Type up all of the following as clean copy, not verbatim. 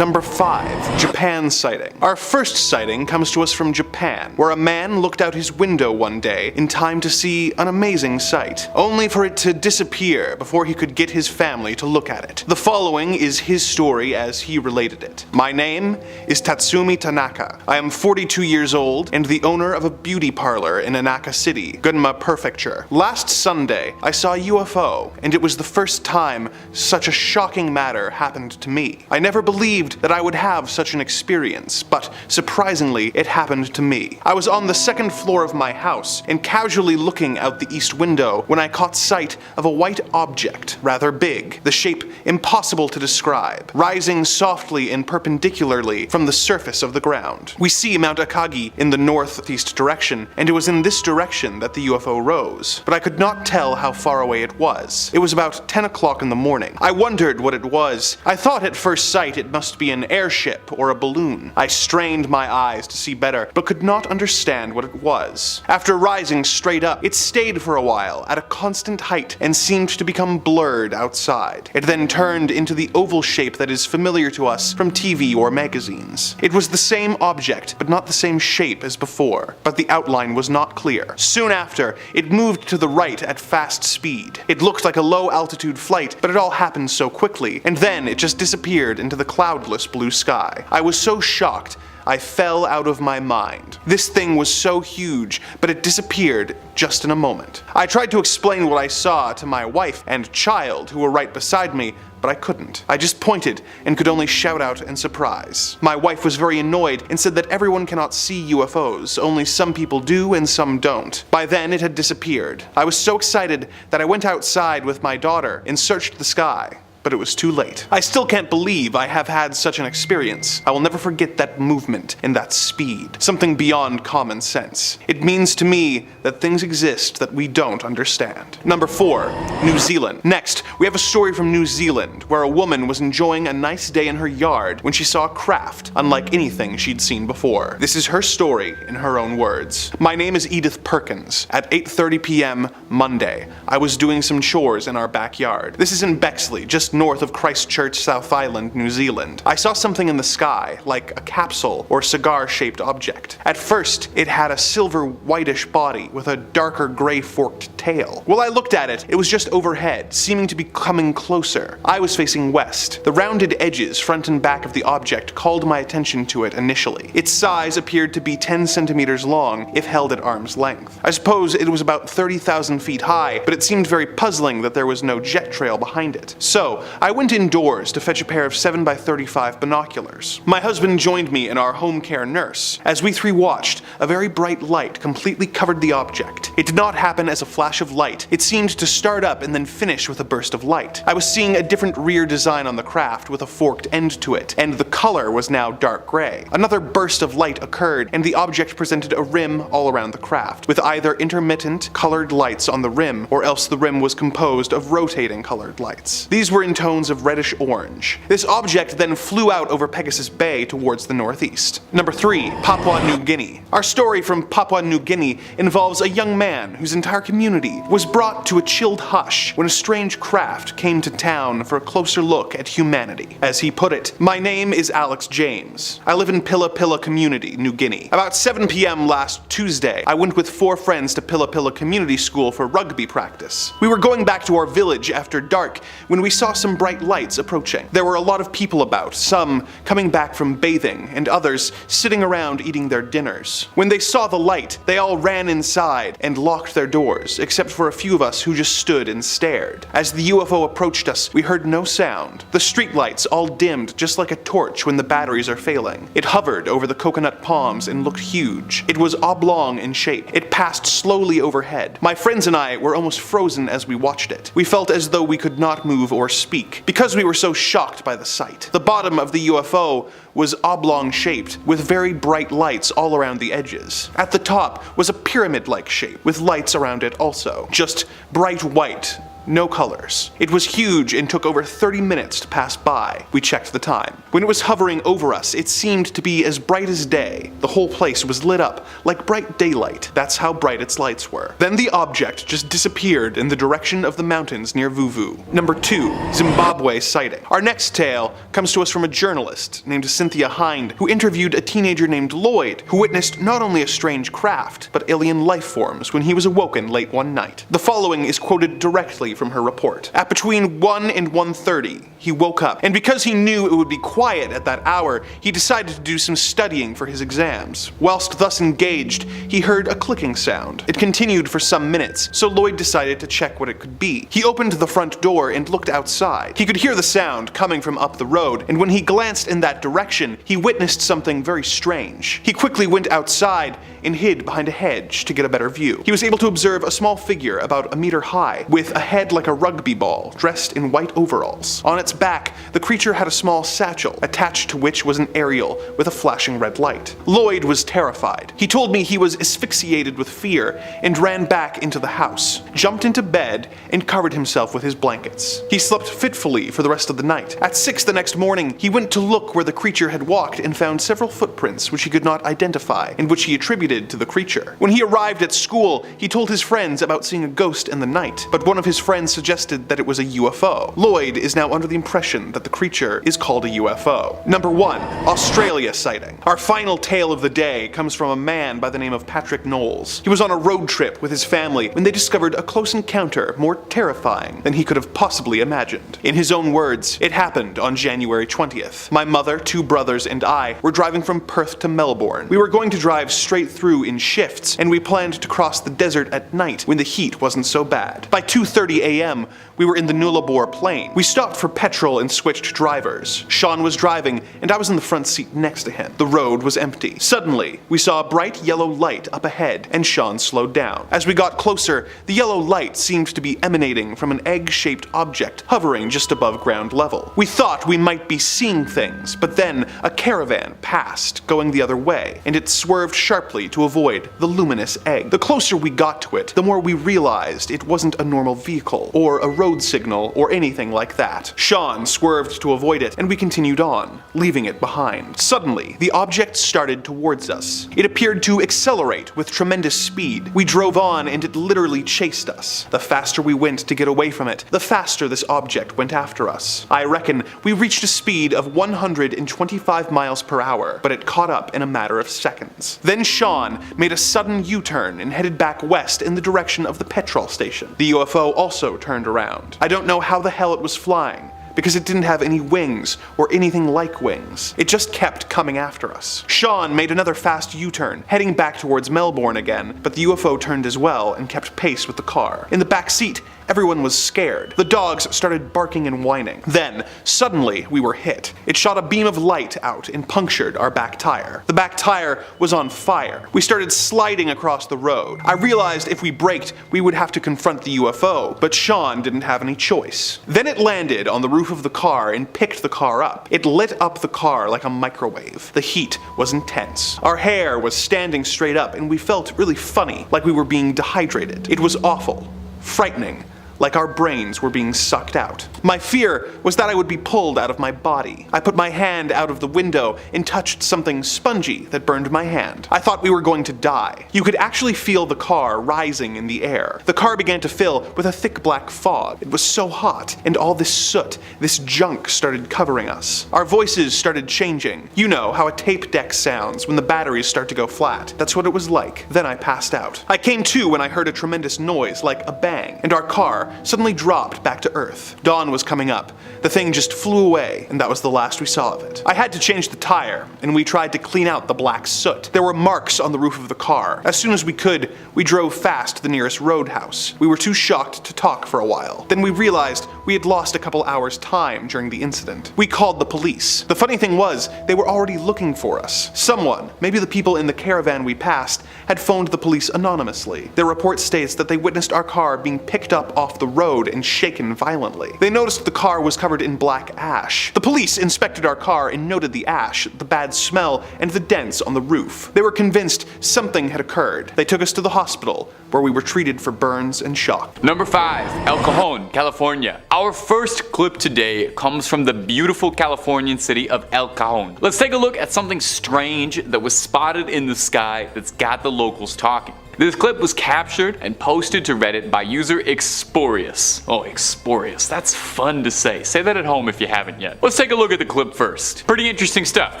Number 5. Japan sighting. Our first sighting comes to us from Japan, where a man looked out his window one day in time to see an amazing sight, only for it to disappear before he could get his family to look at it. The following is his story as he related it. My name is Tatsumi Tanaka. I am 42 years old and the owner of a beauty parlor in Inaka City, Gunma Prefecture. Last Sunday, I saw a UFO, and it was the first time such a shocking matter happened to me. I never believed that I would have such an experience, but surprisingly, it happened to me. I was on the second floor of my house and casually looking out the east window when I caught sight of a white object, rather big, the shape impossible to describe, rising softly and perpendicularly from the surface of the ground. We see Mount Akagi in the northeast direction, and it was in this direction that the UFO rose, but I could not tell how far away it was. It was about 10 o'clock in the morning. I wondered what it was. I thought at first sight it must be an airship or a balloon. I strained my eyes to see better, but could not understand what it was. After rising straight up, it stayed for a while at a constant height and seemed to become blurred outside. It then turned into the oval shape that is familiar to us from TV or magazines. It was the same object, but not the same shape as before, but the outline was not clear. Soon after, it moved to the right at fast speed. It looked like a low-altitude flight, but it all happened so quickly, and then it just disappeared into the cloudless blue sky. I was so shocked, I fell out of my mind. This thing was so huge, but it disappeared just in a moment. I tried to explain what I saw to my wife and child who were right beside me, but I couldn't. I just pointed and could only shout out in surprise. My wife was very annoyed and said that everyone cannot see UFOs, only some people do and some don't. By then it had disappeared. I was so excited that I went outside with my daughter and searched the sky. But it was too late. I still can't believe I have had such an experience. I will never forget that movement and that speed. Something beyond common sense. It means to me that things exist that we don't understand. Number 4. New Zealand. Next, we have a story from New Zealand, where a woman was enjoying a nice day in her yard when she saw a craft unlike anything she'd seen before. This is her story in her own words. My name is Edith Perkins. At 8:30 p.m. Monday, I was doing some chores in our backyard. This is in Bexley, just north of Christchurch, South Island, New Zealand. I saw something in the sky, like a capsule or cigar-shaped object. At first, it had a silver whitish body with a darker gray forked tail. While I looked at it, it was just overhead, seeming to be coming closer. I was facing west. The rounded edges, front and back of the object, called my attention to it initially. Its size appeared to be 10 centimeters long if held at arm's length. I suppose it was about 30,000 feet high, but it seemed very puzzling that there was no jet trail behind it. So, I went indoors to fetch a pair of 7x35 binoculars. My husband joined me and our home care nurse. As we three watched, a very bright light completely covered the object. It did not happen as a flash of light. It seemed to start up and then finish with a burst of light. I was seeing a different rear design on the craft with a forked end to it, and the color was now dark gray. Another burst of light occurred, and the object presented a rim all around the craft, with either intermittent colored lights on the rim, or else the rim was composed of rotating colored lights. These were in tones of reddish orange. This object then flew out over Pegasus Bay towards the northeast. Number 3. Papua New Guinea. Our story from Papua New Guinea involves a young man whose entire community was brought to a chilled hush when a strange craft came to town for a closer look at humanity. As he put it, "My name is Alex James. I live in Pilla Pilla Community, New Guinea. About 7 p.m. last Tuesday, I went with 4 friends to Pilla Pilla Community School for rugby practice. We were going back to our village after dark when we saw some bright lights approaching. There were a lot of people about, some coming back from bathing, and others sitting around eating their dinners. When they saw the light, they all ran inside and locked their doors, except for a few of us who just stood and stared. As the UFO approached us, we heard no sound. The street lights all dimmed just like a torch when the batteries are failing. It hovered over the coconut palms and looked huge. It was oblong in shape. It passed slowly overhead. My friends and I were almost frozen as we watched it. We felt as though we could not move or speak, because we were so shocked by the sight. The bottom of the UFO was oblong shaped, with very bright lights all around the edges. At the top was a pyramid-like shape, with lights around it also. Just bright white, No colors. It was huge and took over 30 minutes to pass by. We checked the time. When it was hovering over us, it seemed to be as bright as day. The whole place was lit up like bright daylight. That's how bright its lights were. Then the object just disappeared in the direction of the mountains near Vuvu. Number 2. Zimbabwe sighting. Our next tale comes to us from a journalist named Cynthia Hind, who interviewed a teenager named Lloyd, who witnessed not only a strange craft, but alien life forms when he was awoken late one night. The following is quoted directly from her report. At between 1 and 1:30, he woke up, and because he knew it would be quiet at that hour, he decided to do some studying for his exams. Whilst thus engaged, he heard a clicking sound. It continued for some minutes, so Lloyd decided to check what it could be. He opened the front door and looked outside. He could hear the sound coming from up the road, and when he glanced in that direction, he witnessed something very strange. He quickly went outside and hid behind a hedge to get a better view. He was able to observe a small figure about a meter high, with a head like a rugby ball, dressed in white overalls. On its back, the creature had a small satchel, attached to which was an aerial with a flashing red light. Lloyd was terrified. He told me he was asphyxiated with fear and ran back into the house, jumped into bed, and covered himself with his blankets. He slept fitfully for the rest of the night. At 6 the next morning, he went to look where the creature had walked and found several footprints which he could not identify and which he attributed to the creature. When he arrived at school, he told his friends about seeing a ghost in the night, but one of his friends suggested that it was a UFO. Lloyd is now under the impression that the creature is called a UFO. Number 1. Australia sighting. Our final tale of the day comes from a man by the name of Patrick Knowles. He was on a road trip with his family when they discovered a close encounter more terrifying than he could have possibly imagined. In his own words, it happened on January 20th. My mother, 2 brothers, and I were driving from Perth to Melbourne. We were going to drive straight through in shifts, and we planned to cross the desert at night when the heat wasn't so bad. By 2:30 a.m., we were in the Nullarbor Plain. We stopped for petrol and switched drivers. Sean was driving, and I was in the front seat next to him. The road was empty. Suddenly, we saw a bright yellow light up ahead, and Sean slowed down. As we got closer, the yellow light seemed to be emanating from an egg-shaped object hovering just above ground level. We thought we might be seeing things, but then a caravan passed, going the other way, and it swerved sharply to avoid the luminous egg. The closer we got to it, the more we realized it wasn't a normal vehicle, or a road signal, or anything like that. Sean swerved to avoid it, and we continued on, leaving it behind. Suddenly, the object started towards us. It appeared to accelerate with tremendous speed. We drove on, and it literally chased us. The faster we went to get away from it, the faster this object went after us. I reckon we reached a speed of 125 miles per hour, but it caught up in a matter of seconds. Then Sean made a sudden U-turn and headed back west in the direction of the petrol station. The UFO also turned around. I don't know how the hell it was flying, because it didn't have any wings or anything like wings. It just kept coming after us. Sean made another fast U-turn, heading back towards Melbourne again, but the UFO turned as well and kept pace with the car. In the back seat, everyone was scared. The dogs started barking and whining. Then, suddenly, we were hit. It shot a beam of light out and punctured our back tire. The back tire was on fire. We started sliding across the road. I realized if we braked, we would have to confront the UFO, but Sean didn't have any choice. Then it landed on the roof of the car and picked the car up. It lit up the car like a microwave. The heat was intense. Our hair was standing straight up and we felt really funny, like we were being dehydrated. It was awful, frightening, like our brains were being sucked out. My fear was that I would be pulled out of my body. I put my hand out of the window and touched something spongy that burned my hand. I thought we were going to die. You could actually feel the car rising in the air. The car began to fill with a thick black fog. It was so hot, and all this soot, this junk started covering us. Our voices started changing. You know how a tape deck sounds when the batteries start to go flat. That's what it was like. Then I passed out. I came to when I heard a tremendous noise like a bang, and our car suddenly dropped back to Earth. Dawn was coming up. The thing just flew away, and that was the last we saw of it. I had to change the tire, and we tried to clean out the black soot. There were marks on the roof of the car. As soon as we could, we drove fast to the nearest roadhouse. We were too shocked to talk for a while. Then we realized we had lost a couple hours' time during the incident. We called the police. The funny thing was, they were already looking for us. Someone, maybe the people in the caravan we passed, had phoned the police anonymously. Their report states that they witnessed our car being picked up off the road and shaken violently. They noticed the car was covered in black ash. The police inspected our car and noted the ash, the bad smell, and the dents on the roof. They were convinced something had occurred. They took us to the hospital, where we were treated for burns and shock. Number 5. El Cajon, California. Our first clip today comes from the beautiful Californian city of El Cajon. Let's take a look at something strange that was spotted in the sky that's got the locals talking. This clip was captured and posted to Reddit by user Exporius. Oh, Exporius, that's fun to say. Say that at home if you haven't yet. Let's take a look at the clip first. Pretty interesting stuff,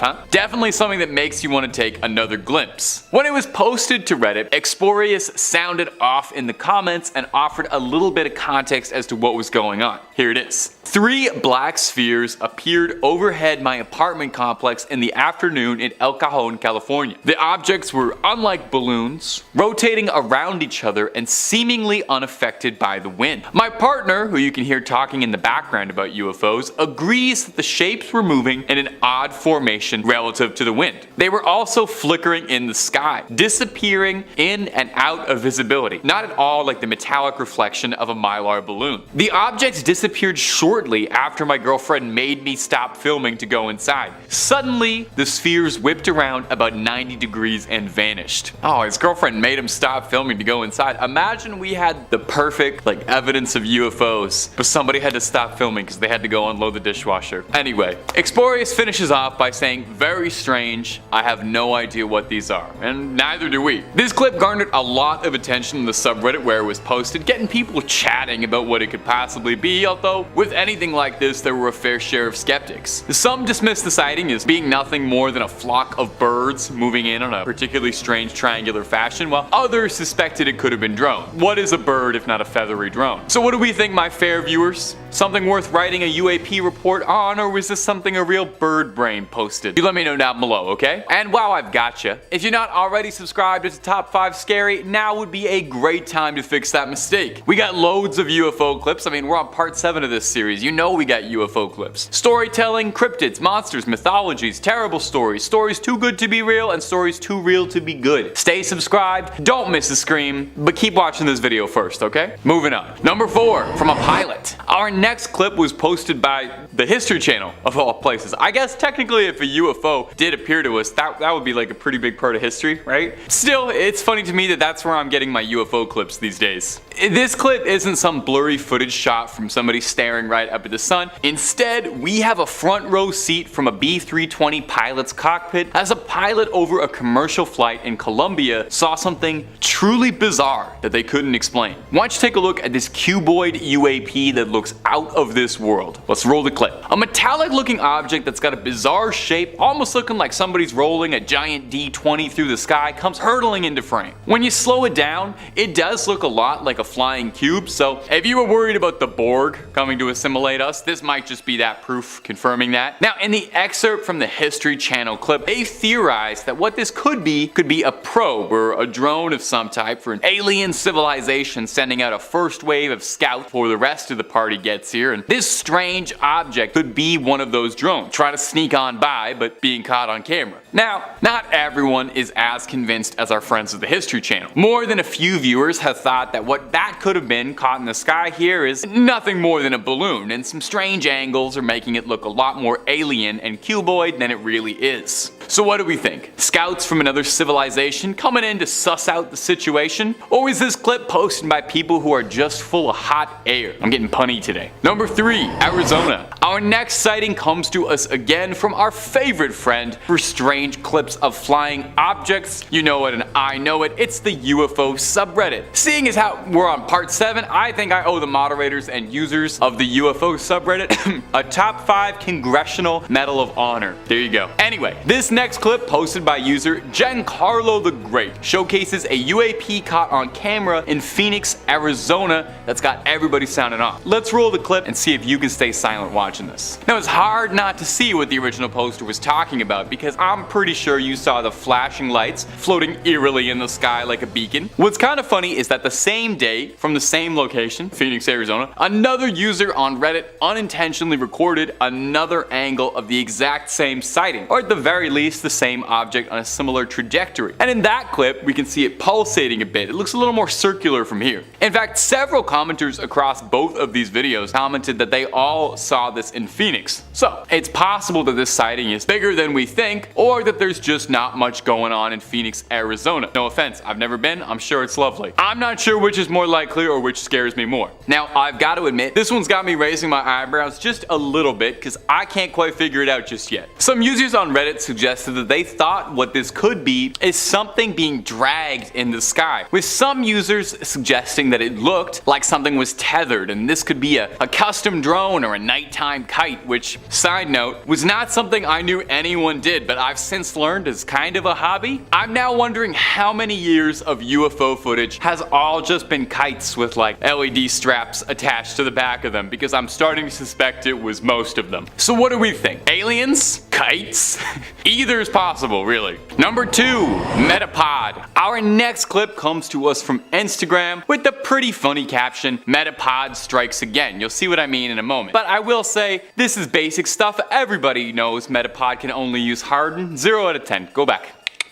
huh? Definitely something that makes you want to take another glimpse. When it was posted to Reddit, Exporius sounded off in the comments and offered a little bit of context as to what was going on. Here it is. 3 black spheres appeared overhead my apartment complex in the afternoon in El Cajon, California. The objects were unlike balloons, rotating around each other and seemingly unaffected by the wind. My partner, who you can hear talking in the background about UFOs, agrees that the shapes were moving in an odd formation relative to the wind. They were also flickering in the sky, disappearing in and out of visibility, not at all like the metallic reflection of a Mylar balloon. The objects disappeared shortly after my girlfriend made me stop filming to go inside. Suddenly, the spheres whipped around about 90 degrees and vanished. Oh, his girlfriend made him stop filming to go inside. Imagine we had the perfect evidence of UFOs, but somebody had to stop filming because they had to go unload the dishwasher. Anyway, Exporius finishes off by saying, "Very strange. I have no idea what these are." And neither do we. This clip garnered a lot of attention in the subreddit where it was posted, getting people chatting about what it could possibly be, although with anything like this there were a fair share of skeptics. Some dismissed the sighting as being nothing more than a flock of birds moving in on a particularly strange triangular fashion, while others suspected it could have been drone. What is a bird if not a feathery drone? So what do we think, my fair viewers? Something worth writing a UAP report on, or was this something a real bird brain posted? You let me know down below, okay? And while I've got you, if you're not already subscribed to Top 5 Scary, now would be a great time to fix that mistake. We got loads of UFO clips. I mean, we're on part 7 of this series. You know we got UFO clips. Storytelling, cryptids, monsters, mythologies, terrible stories, stories too good to be real, and stories too real to be good. Stay subscribed, don't miss a scream, but keep watching this video first, okay? Moving on. Number 4, from a pilot. Our next clip was posted by the History Channel, of all places. I guess technically if a UFO did appear to us, that would be like a pretty big part of history, right? Still, it's funny to me that that's where I'm getting my UFO clips these days. This clip isn't some blurry footage shot from somebody staring right up at the sun. Instead, we have a front row seat from a B-320 pilot's cockpit as a pilot over a commercial flight in Colombia saw something truly bizarre that they couldn't explain. Why don't you take a look at this cuboid UAP that looks out of this world. Let's roll the clip. A metallic looking object that's got a bizarre shape, almost looking like somebody's rolling a giant D20 through the sky, comes hurtling into frame. When you slow it down, it does look a lot like a flying cube, so if you were worried about the Borg coming to assimilate us, this might just be that proof confirming that. Now, in the excerpt from the History Channel clip, they theorized that what this could be a probe or a drone of some type for an alien civilization sending out a first wave of scouts before the rest of the party gets here, and this strange object could be one of those drones, trying to sneak on by but being caught on camera. Now, not everyone is as convinced as our friends of the History Channel. More than a few viewers have thought that what that could have been caught in the sky here is nothing more than a balloon, and some strange angles are making it look a lot more alien and cuboid than it really is. So what do we think? Scouts from another civilization coming in to suss out the situation? Or is this clip posted by people who are just full of hot air? I'm getting punny today. Number 3, Arizona. Our next sighting comes to us again from our favorite friend for strange clips of flying objects. You know it and I know it. It's the UFO subreddit. Seeing as how we're on part 7, I think I owe the moderators and users of the UFO subreddit a top 5 Congressional Medal of Honor. There you go. Anyway, this next clip posted by user Giancarlo the Great showcases a UAP caught on camera in Phoenix, Arizona that's got everybody sounding off. Let's roll the clip and see if you can stay silent watching. watching this. Now it's hard not to see what the original poster was talking about because I'm pretty sure you saw the flashing lights floating eerily in the sky like a beacon. What's kind of funny is that the same day, from the same location, Phoenix, Arizona, another user on Reddit unintentionally recorded another angle of the exact same sighting, or at the very least the same object on a similar trajectory. And in that clip, we can see it pulsating a bit. It looks a little more circular from here. In fact, several commenters across both of these videos commented that they all saw this in Phoenix. So it's possible that this sighting is bigger than we think, or that there's just not much going on in Phoenix, Arizona. No offense, I've never been, I'm sure it's lovely. I'm not sure which is more likely or which scares me more. Now, I've got to admit, this one's got me raising my eyebrows just a little bit because I can't quite figure it out just yet. Some users on Reddit suggested that they thought what this could be is something being dragged in the sky, with some users suggesting that it looked like something was tethered and this could be a custom drone or a nighttime kite, which, side note, was not something I knew anyone did, but I've since learned is kind of a hobby. I'm now wondering how many years of UFO footage has all just been kites with like LED straps attached to the back of them, because I'm starting to suspect it was most of them. So what do we think? Aliens? Kites? Either is possible, really. Number 2, Metapod. Our next clip comes to us from Instagram with the pretty funny caption, "Metapod strikes again." You'll see what I mean in a moment. But I will say, this is basic stuff. Everybody knows Metapod can only use hardened. 0 out of 10. Go back.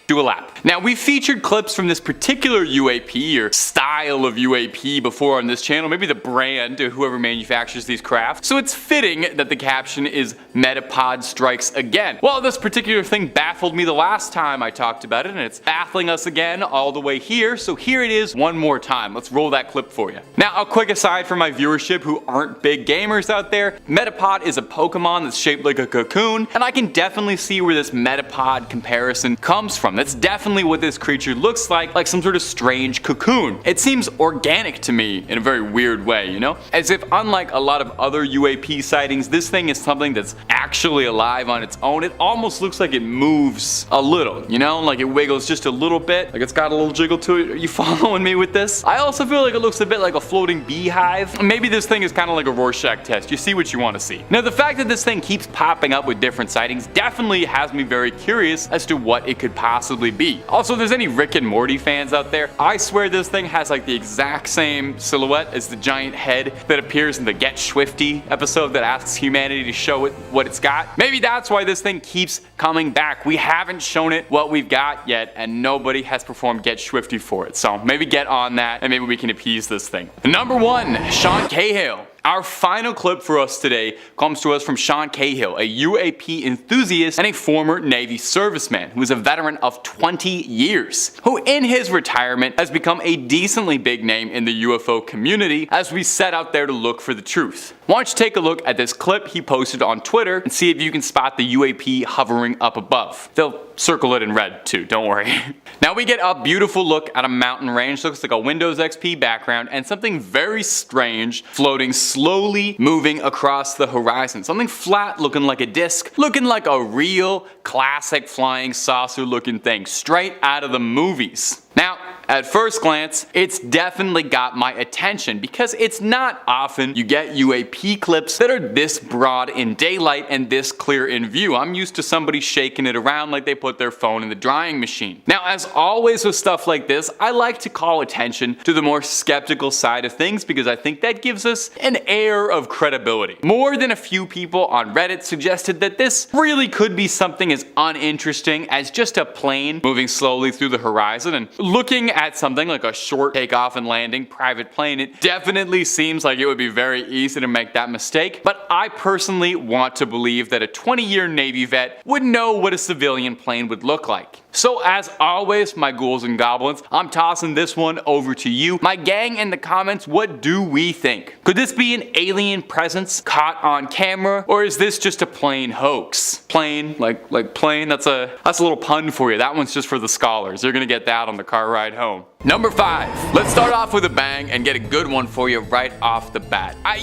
Do a lap. Now, we've featured clips from this particular UAP or style of UAP before on this channel, maybe the brand or whoever manufactures these craft, so it's fitting that the caption is "Metapod strikes again." Well, this particular thing baffled me the last time I talked about it, and it's baffling us again all the way here, so here it is one more time. Let's roll that clip for you. Now, a quick aside for my viewership who aren't big gamers out there, Metapod is a Pokemon that's shaped like a cocoon, and I can definitely see where this Metapod comparison comes from. That's definitely what this creature looks like some sort of strange cocoon. It seems organic to me in a very weird way, you know? As if unlike a lot of other UAP sightings, this thing is something that's actually alive on its own. It almost looks like it moves a little, you know? Like it wiggles just a little bit, like it's got a little jiggle to it. Are you following me with this? I also feel like it looks a bit like a floating beehive. Maybe this thing is kind of like a Rorschach test. You see what you want to see. Now, the fact that this thing keeps popping up with different sightings definitely has me very curious as to what it could possibly be. Also, if there's any Rick and Morty fans out there, I swear this thing has like the exact same silhouette as the giant head that appears in the Get Swifty episode that asks humanity to show it what it's got. Maybe that's why this thing keeps coming back. We haven't shown it what we've got yet, and nobody has performed Get Swifty for it. So maybe get on that, and maybe we can appease this thing. Number 1, Sean Cahill. Our final clip for us today comes to us from Sean Cahill, a UAP enthusiast and a former Navy serviceman who is a veteran of 20 years, who in his retirement has become a decently big name in the UFO community as we set out there to look for the truth. Why don't you take a look at this clip he posted on Twitter and see if you can spot the UAP hovering up above. They'll circle it in red too, don't worry. Now we get a beautiful look at a mountain range, looks like a Windows XP background, and something very strange floating slowly moving across the horizon. Something flat looking like a disc, looking like a real classic flying saucer looking thing, straight out of the movies. Now, at first glance, it's definitely got my attention because it's not often you get UAP clips that are this broad in daylight and this clear in view. I'm used to somebody shaking it around like they put their phone in the drying machine. Now, as always with stuff like this, I like to call attention to the more skeptical side of things because I think that gives us an air of credibility. More than a few people on Reddit suggested that this really could be something as uninteresting as just a plane moving slowly through the horizon, and looking at something like a short takeoff and landing private plane, it definitely seems like it would be very easy to make that mistake, but I personally want to believe that a 20-year Navy vet would know what a civilian plane would look like. So as always, my ghouls and goblins, I'm tossing this one over to you. My gang in the comments, what do we think? Could this be an alien presence caught on camera, or is this just a plain hoax? Plain, like plain, that's a little pun for you. That one's just for the scholars. You're gonna get that on the car ride home. Number 5. Let's start off with a bang and get a good one for you right off the bat. I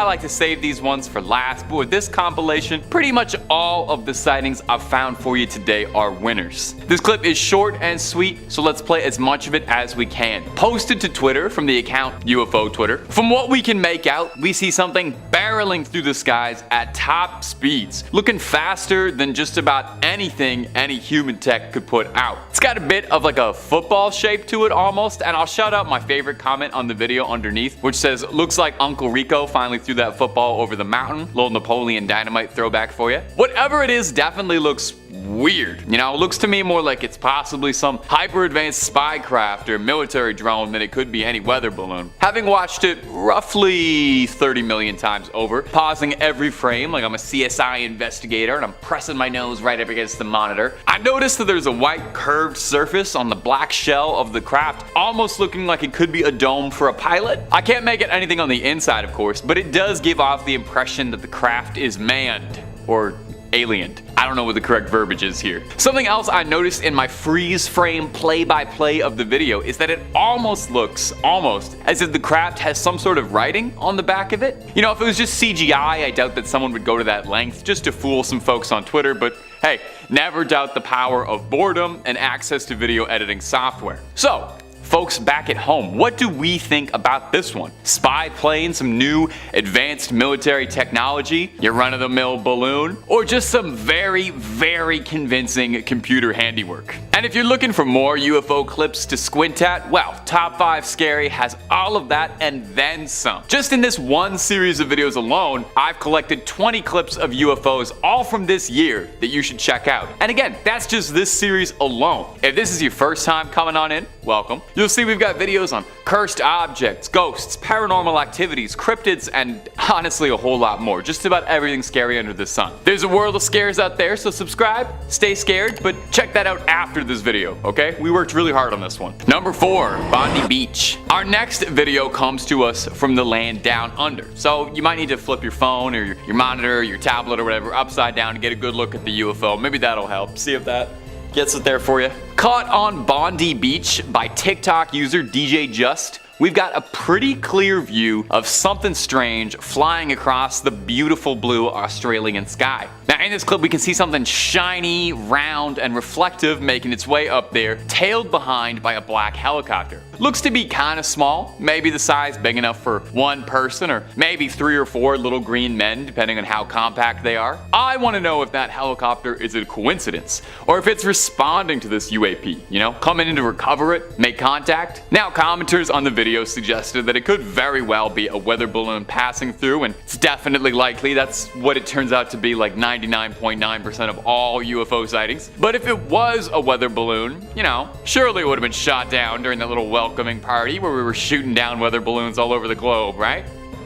like to save these ones for last, but with this compilation, pretty much all of the sightings I've found for you today are winners. This clip is short and sweet, so let's play as much of it as we can. Posted to Twitter from the account UFO Twitter. From what we can make out, we see something barreling through the skies at top speeds, looking faster than just about anything any human tech could put out. It's got a bit of like a football shape to it almost, and I'll shout out my favorite comment on the video underneath, which says, "Looks like Uncle Rico finally threw that football over the mountain." Little Napoleon Dynamite throwback for you. Whatever it is definitely looks weird. You know, it looks to me more like it's possibly some hyper-advanced spy craft or military drone than it could be any weather balloon. Having watched it roughly 30 million times over, pausing every frame like I'm a CSI investigator and I'm pressing my nose right up against the monitor, I noticed that there's a white curved surface on the black shell of the craft, almost looking like it could be a dome for a pilot. I can't make it anything on the inside, of course, but it does give off the impression that the craft is manned or aliened. I don't know what the correct verbiage is here. Something else I noticed in my freeze frame play-by-play of the video is that it almost looks as if the craft has some sort of writing on the back of it. You know, if it was just CGI, I doubt that someone would go to that length just to fool some folks on Twitter, but hey, never doubt the power of boredom and access to video editing software. So, folks back at home, what do we think about this one? Spy plane, some new advanced military technology, your run-of-the-mill balloon, or just some very, very convincing computer handiwork? And if you're looking for more UFO clips to squint at, well, Top 5 Scary has all of that and then some. Just in this one series of videos alone, I've collected 20 clips of UFOs all from this year that you should check out. And again, that's just this series alone. If this is your first time coming on in, welcome. You'll see we've got videos on cursed objects, ghosts, paranormal activities, cryptids, and honestly a whole lot more. Just about everything scary under the sun. There's a world of scares out there, so subscribe, stay scared, but check that out after this video, okay? We worked really hard on this one. Number 4, Bondi Beach. Our next video comes to us from the land down under. So you might need to flip your phone or your monitor, or your tablet or whatever upside down to get a good look at the UFO. Maybe that'll help. See if that gets it there for you. Caught on Bondi Beach by TikTok user DJ Just, we've got a pretty clear view of something strange flying across the beautiful blue Australian sky. Now in this clip we can see something shiny, round, and reflective making its way up there, tailed behind by a black helicopter. Looks to be kinda small, maybe the size big enough for one person or maybe 3 or 4 little green men depending on how compact they are. I want to know if that helicopter is a coincidence or if it's responding to this UAP, you know, coming in to recover it, make contact. Now commenters on the video suggested that it could very well be a weather balloon passing through, and it's definitely likely. That's what it turns out to be like 99.9% of all UFO sightings. But if it was a weather balloon, you know, surely it would have been shot down during that little welcoming party where we were shooting down weather balloons all over the globe, right?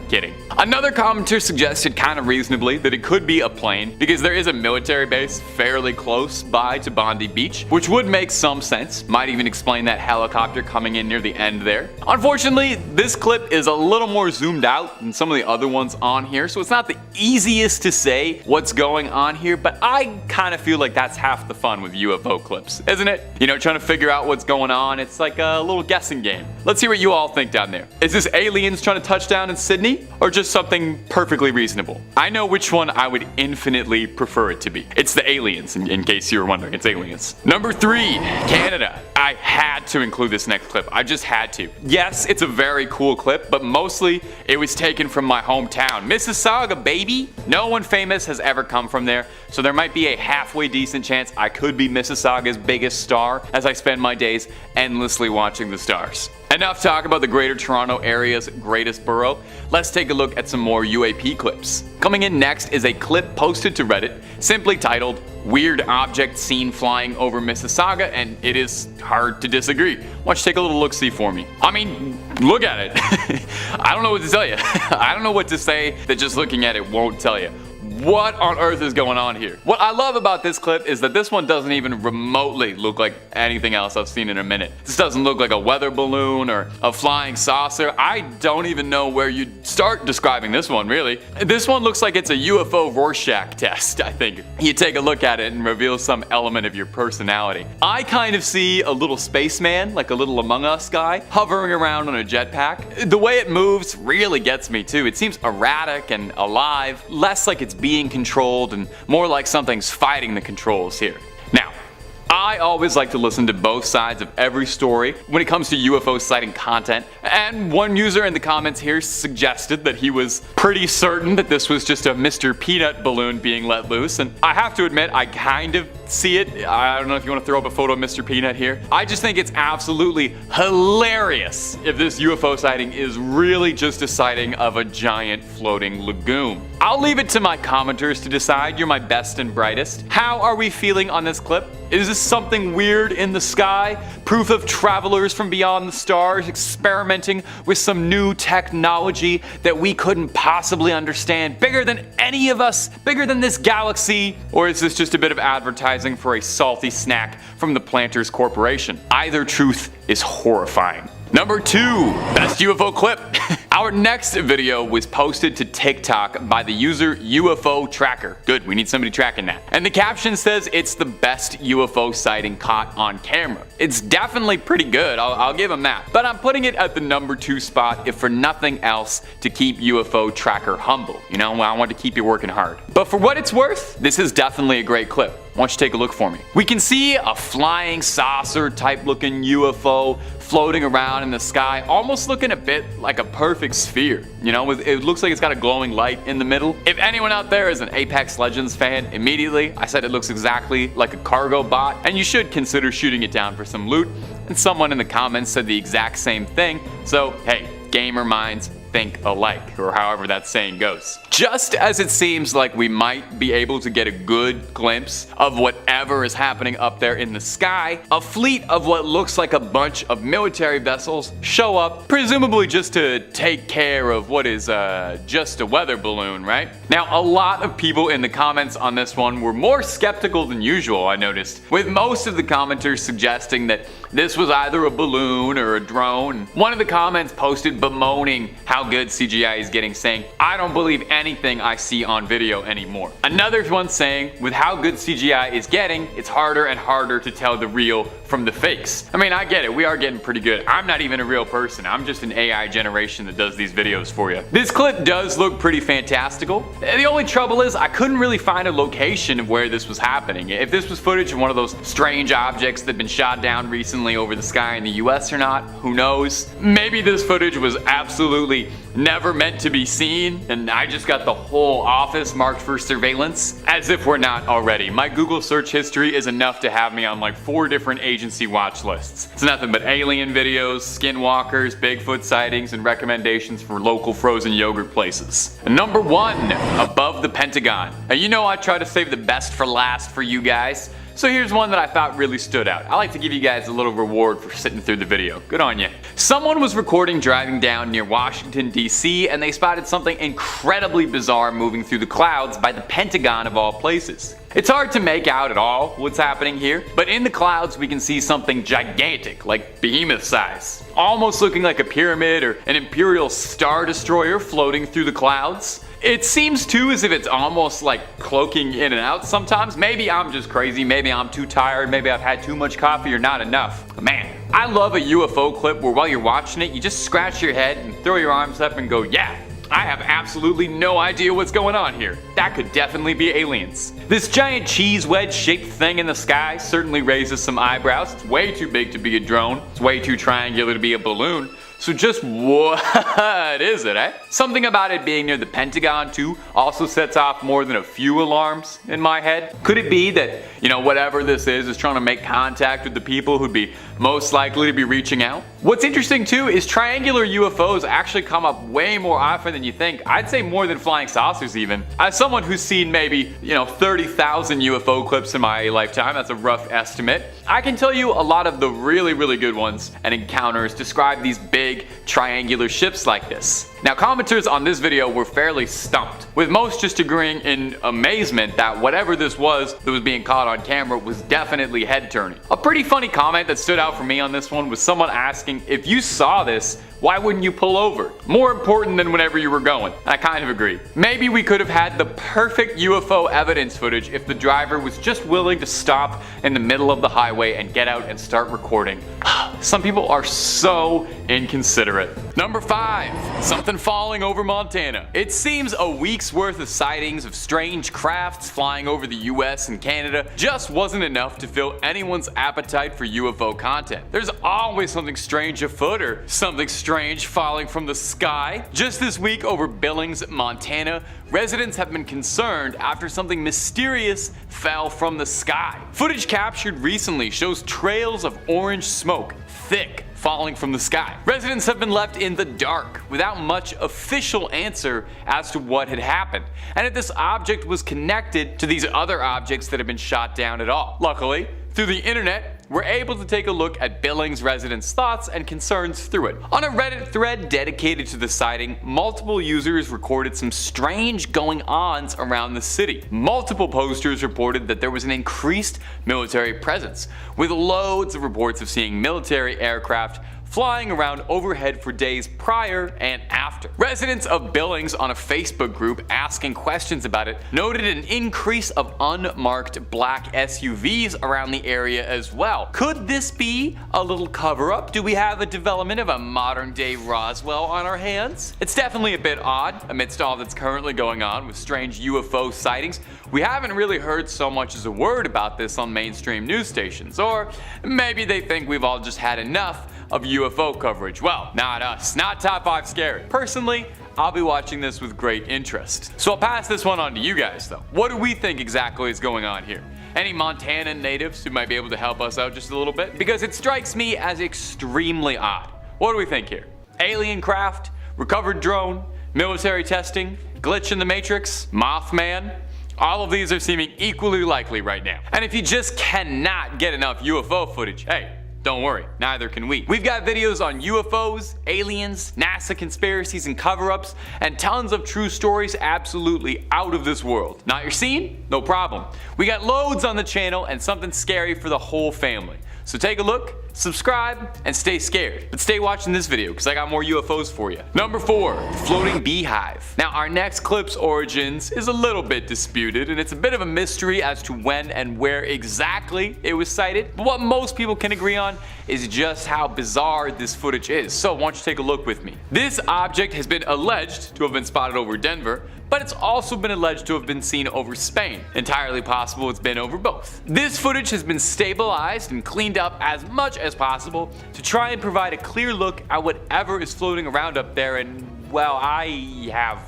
Kidding. Another commenter suggested kind of reasonably that it could be a plane because there is a military base fairly close by to Bondi Beach, which would make some sense. Might even explain that helicopter coming in near the end there. Unfortunately, this clip is a little more zoomed out than some of the other ones on here, so it's not the easiest to say what's going on here, but I kind of feel like that's half the fun with UFO clips, isn't it? You know, trying to figure out what's going on. It's like a little guessing game. Let's hear what you all think down there. Is this aliens trying to touch down in Sydney? Or just something perfectly reasonable? I know which one I would infinitely prefer it to be. It's the aliens, in case you were wondering. It's aliens. Number 3, Canada. I had to include this next clip. I just had to. Yes, it's a very cool clip, but mostly it was taken from my hometown. Mississauga, baby! No one famous has ever come from there, so there might be a halfway decent chance I could be Mississauga's biggest star as I spend my days endlessly watching the stars. Enough talk about the Greater Toronto Area's greatest borough. Let's take a look at some more UAP clips. Coming in next is a clip posted to Reddit, simply titled, "Weird Object Seen Flying Over Mississauga," and it is hard to disagree. Why don't you take a little look-see for me? I mean, look at it. I don't know what to tell you. I don't know what to say that just looking at it won't tell you. what on earth is going on here? What I love about this clip is that this one doesn't even remotely look like anything else I've seen in a minute. This doesn't look like a weather balloon or a flying saucer. I don't even know where you'd start describing this one, really. This one looks like it's a UFO Rorschach test, I think. You take a look at it and reveal some element of your personality. I kind of see a little spaceman, like a little Among Us guy, hovering around on a jetpack. The way it moves really gets me too. It seems erratic and alive, less like it's being controlled and more like something's fighting the controls here. Now, I always like to listen to both sides of every story when it comes to UFO sighting content, and one user in the comments here suggested that he was pretty certain that this was just a Mr. Peanut balloon being let loose, and I have to admit I kind of see it. I don't know if you want to throw up a photo of Mr. Peanut here. I just think it's absolutely hilarious if this UFO sighting is really just a sighting of a giant floating lagoon. I'll leave it to my commenters to decide. You're my best and brightest. How are we feeling on this clip? Is this something weird in the sky? Proof of travelers from beyond the stars experimenting with some new technology that we couldn't possibly understand? Bigger than any of us? Bigger than this galaxy? Or is this just a bit of advertising for a salty snack from the Planters Corporation? Either truth is horrifying. Number 2, best UFO clip. Our next video was posted to TikTok by the user UFO Tracker. Good, we need somebody tracking that. And the caption says it's the best UFO sighting caught on camera. It's definitely pretty good, I'll give him that. But I'm putting it at the number 2 spot if for nothing else to keep UFO Tracker humble. You know, I want to keep you working hard. But for what it's worth, this is definitely a great clip. Why don't you take a look for me? We can see a flying saucer type looking UFO floating around in the sky, almost looking a bit like a perfect sphere. You know, it looks like it's got a glowing light in the middle. If anyone out there is an Apex Legends fan, immediately I said it looks exactly like a cargo bot, and you should consider shooting it down for some loot. And someone in the comments said the exact same thing. So hey, gamer minds think alike, or however that saying goes. Just as it seems like we might be able to get a good glimpse of whatever is happening up there in the sky, a fleet of what looks like a bunch of military vessels show up, presumably just to take care of what is just a weather balloon, right? Now, a lot of people in the comments on this one were more skeptical than usual, I noticed, with most of the commenters suggesting that this was either a balloon or a drone. One of the comments posted bemoaning how good CGI is getting, saying, "I don't believe anything I see on video anymore." Another one saying, with how good CGI is getting, it's harder and harder to tell the real from the fakes. I mean, I get it, we are getting pretty good. I'm not even a real person, I'm just an AI generation that does these videos for you. This clip does look pretty fantastical. The only trouble is I couldn't really find a location of where this was happening. If this was footage of one of those strange objects that have been shot down recently over the sky in the US or not, who knows? Maybe this footage was absolutely never meant to be seen, and I just got the whole office marked for surveillance, as if we're not already. My Google search history is enough to have me on like 4 different agency watch lists. It's nothing but alien videos, skinwalkers, Bigfoot sightings, and recommendations for local frozen yogurt places. And number 1, above the Pentagon. Now, you know I try to save the best for last for you guys. So here's one that I thought really stood out. I like to give you guys a little reward for sitting through the video. Good on you. Someone was recording driving down near Washington, D.C., and they spotted something incredibly bizarre moving through the clouds by the Pentagon of all places. It's hard to make out at all what's happening here, but in the clouds we can see something gigantic, like behemoth size. Almost looking like a pyramid or an Imperial Star Destroyer floating through the clouds. It seems too as if it's almost like cloaking in and out sometimes. Maybe I'm just crazy, maybe I'm too tired, maybe I've had too much coffee or not enough. But man, I love a UFO clip where while you're watching it, you just scratch your head and throw your arms up and go, yeah, I have absolutely no idea what's going on here. That could definitely be aliens. This giant cheese wedge shaped thing in the sky certainly raises some eyebrows. It's way too big to be a drone. It's way too triangular to be a balloon. So just what is it, eh? Something about it being near the Pentagon too also sets off more than a few alarms in my head. Could it be that, whatever this is trying to make contact with the people who'd be most likely to be reaching out? What's interesting too is triangular UFOs actually come up way more often than you think. I'd say more than flying saucers even. As someone who's seen maybe, 30,000 UFO clips in my lifetime, that's a rough estimate, I can tell you a lot of the really good ones and encounters describe these big triangular ships like this. Now, commenters on this video were fairly stumped, with most just agreeing in amazement that whatever this was that was being caught on camera was definitely head-turning. A pretty funny comment that stood out for me on this one was someone asking, if you saw this, why wouldn't you pull over? More important than whenever you were going. I kind of agree. Maybe we could have had the perfect UFO evidence footage if the driver was just willing to stop in the middle of the highway and get out and start recording. Some people are so inconsiderate. Number 5. Something falling over Montana. It seems a week's worth of sightings of strange crafts flying over the US and Canada just wasn't enough to fill anyone's appetite for UFO content. There's always something strange afoot or something strange falling from the sky. Just this week over Billings, Montana, residents have been concerned after something mysterious fell from the sky. Footage captured recently shows trails of orange smoke, thick, falling from the sky. Residents have been left in the dark without much official answer as to what had happened, and if this object was connected to these other objects that have been shot down at all. Luckily, through the internet, we're able to take a look at Billings residents' thoughts and concerns through it. On a Reddit thread dedicated to the sighting, multiple users recorded some strange going-ons around the city. Multiple posters reported that there was an increased military presence, with loads of reports of seeing military aircraft flying around overhead for days prior and after. Residents of Billings on a Facebook group asking questions about it noted an increase of unmarked black SUVs around the area as well. Could this be a little cover-up? Do we have a development of a modern-day Roswell on our hands? It's definitely a bit odd amidst all that's currently going on with strange UFO sightings. We haven't really heard so much as a word about this on mainstream news stations, or maybe they think we've all just had enough of UFO coverage. Well, not us, not Top 5 Scary. Personally, I'll be watching this with great interest. So I'll pass this one on to you guys though. What do we think exactly is going on here? Any Montana natives who might be able to help us out just a little bit? Because it strikes me as extremely odd. What do we think here? Alien craft? Recovered drone? Military testing? Glitch in the Matrix? Mothman? All of these are seeming equally likely right now. And if you just cannot get enough UFO footage, hey, don't worry, neither can we. We've got videos on UFOs, aliens, NASA conspiracies and cover-ups, and tons of true stories absolutely out of this world. Not your scene? No problem. We got loads on the channel and something scary for the whole family. So take a look, subscribe, and stay scared. But stay watching this video because I got more UFOs for you. Number 4, the floating beehive. Now our next clip's origins is a little bit disputed and it's a bit of a mystery as to when and where exactly it was sighted. But what most people can agree on is just how bizarre this footage is. So why don't you take a look with me. This object has been alleged to have been spotted over Denver, but it's also been alleged to have been seen over Spain. Entirely possible it's been over both. This footage has been stabilized and cleaned up as much as possible to try and provide a clear look at whatever is floating around up there, and well, I have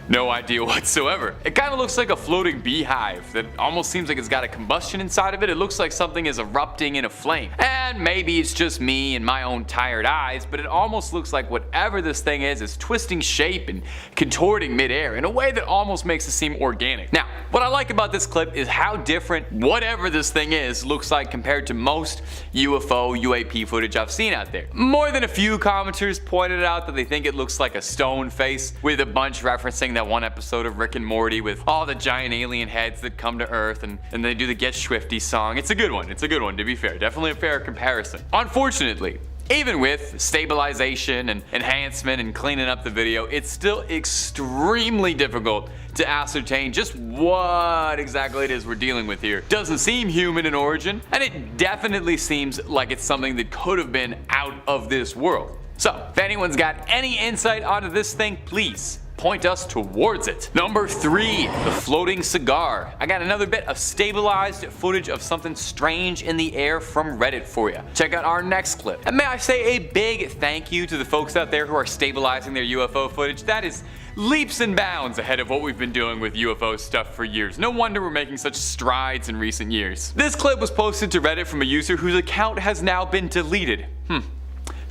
no idea whatsoever. It kind of looks like a floating beehive that almost seems like it's got a combustion inside of it. It looks like something is erupting in a flame. And maybe it's just me and my own tired eyes, but it almost looks like whatever this thing is twisting shape and contorting midair in a way that almost makes it seem organic. Now, what I like about this clip is how different whatever this thing is looks like compared to most UFO, UAP footage I've seen out there. More than a few commenters pointed out that they think it looks like a stone face, with a bunch referencing that one episode of Rick and Morty with all the giant alien heads that come to Earth and they do the Get Swifty song. It's a good one, to be fair. Definitely a fair comparison. Unfortunately, even with stabilization and enhancement and cleaning up the video, it's still extremely difficult to ascertain just what exactly it is we're dealing with here. Doesn't seem human in origin, and it definitely seems like it's something that could have been out of this world. So, if anyone's got any insight onto this thing, please point us towards it. Number 3, the floating cigar. I got another bit of stabilized footage of something strange in the air from Reddit for you. Check out our next clip. And may I say a big thank you to the folks out there who are stabilizing their UFO footage. That is leaps and bounds ahead of what we've been doing with UFO stuff for years. No wonder we're making such strides in recent years. This clip was posted to Reddit from a user whose account has now been deleted.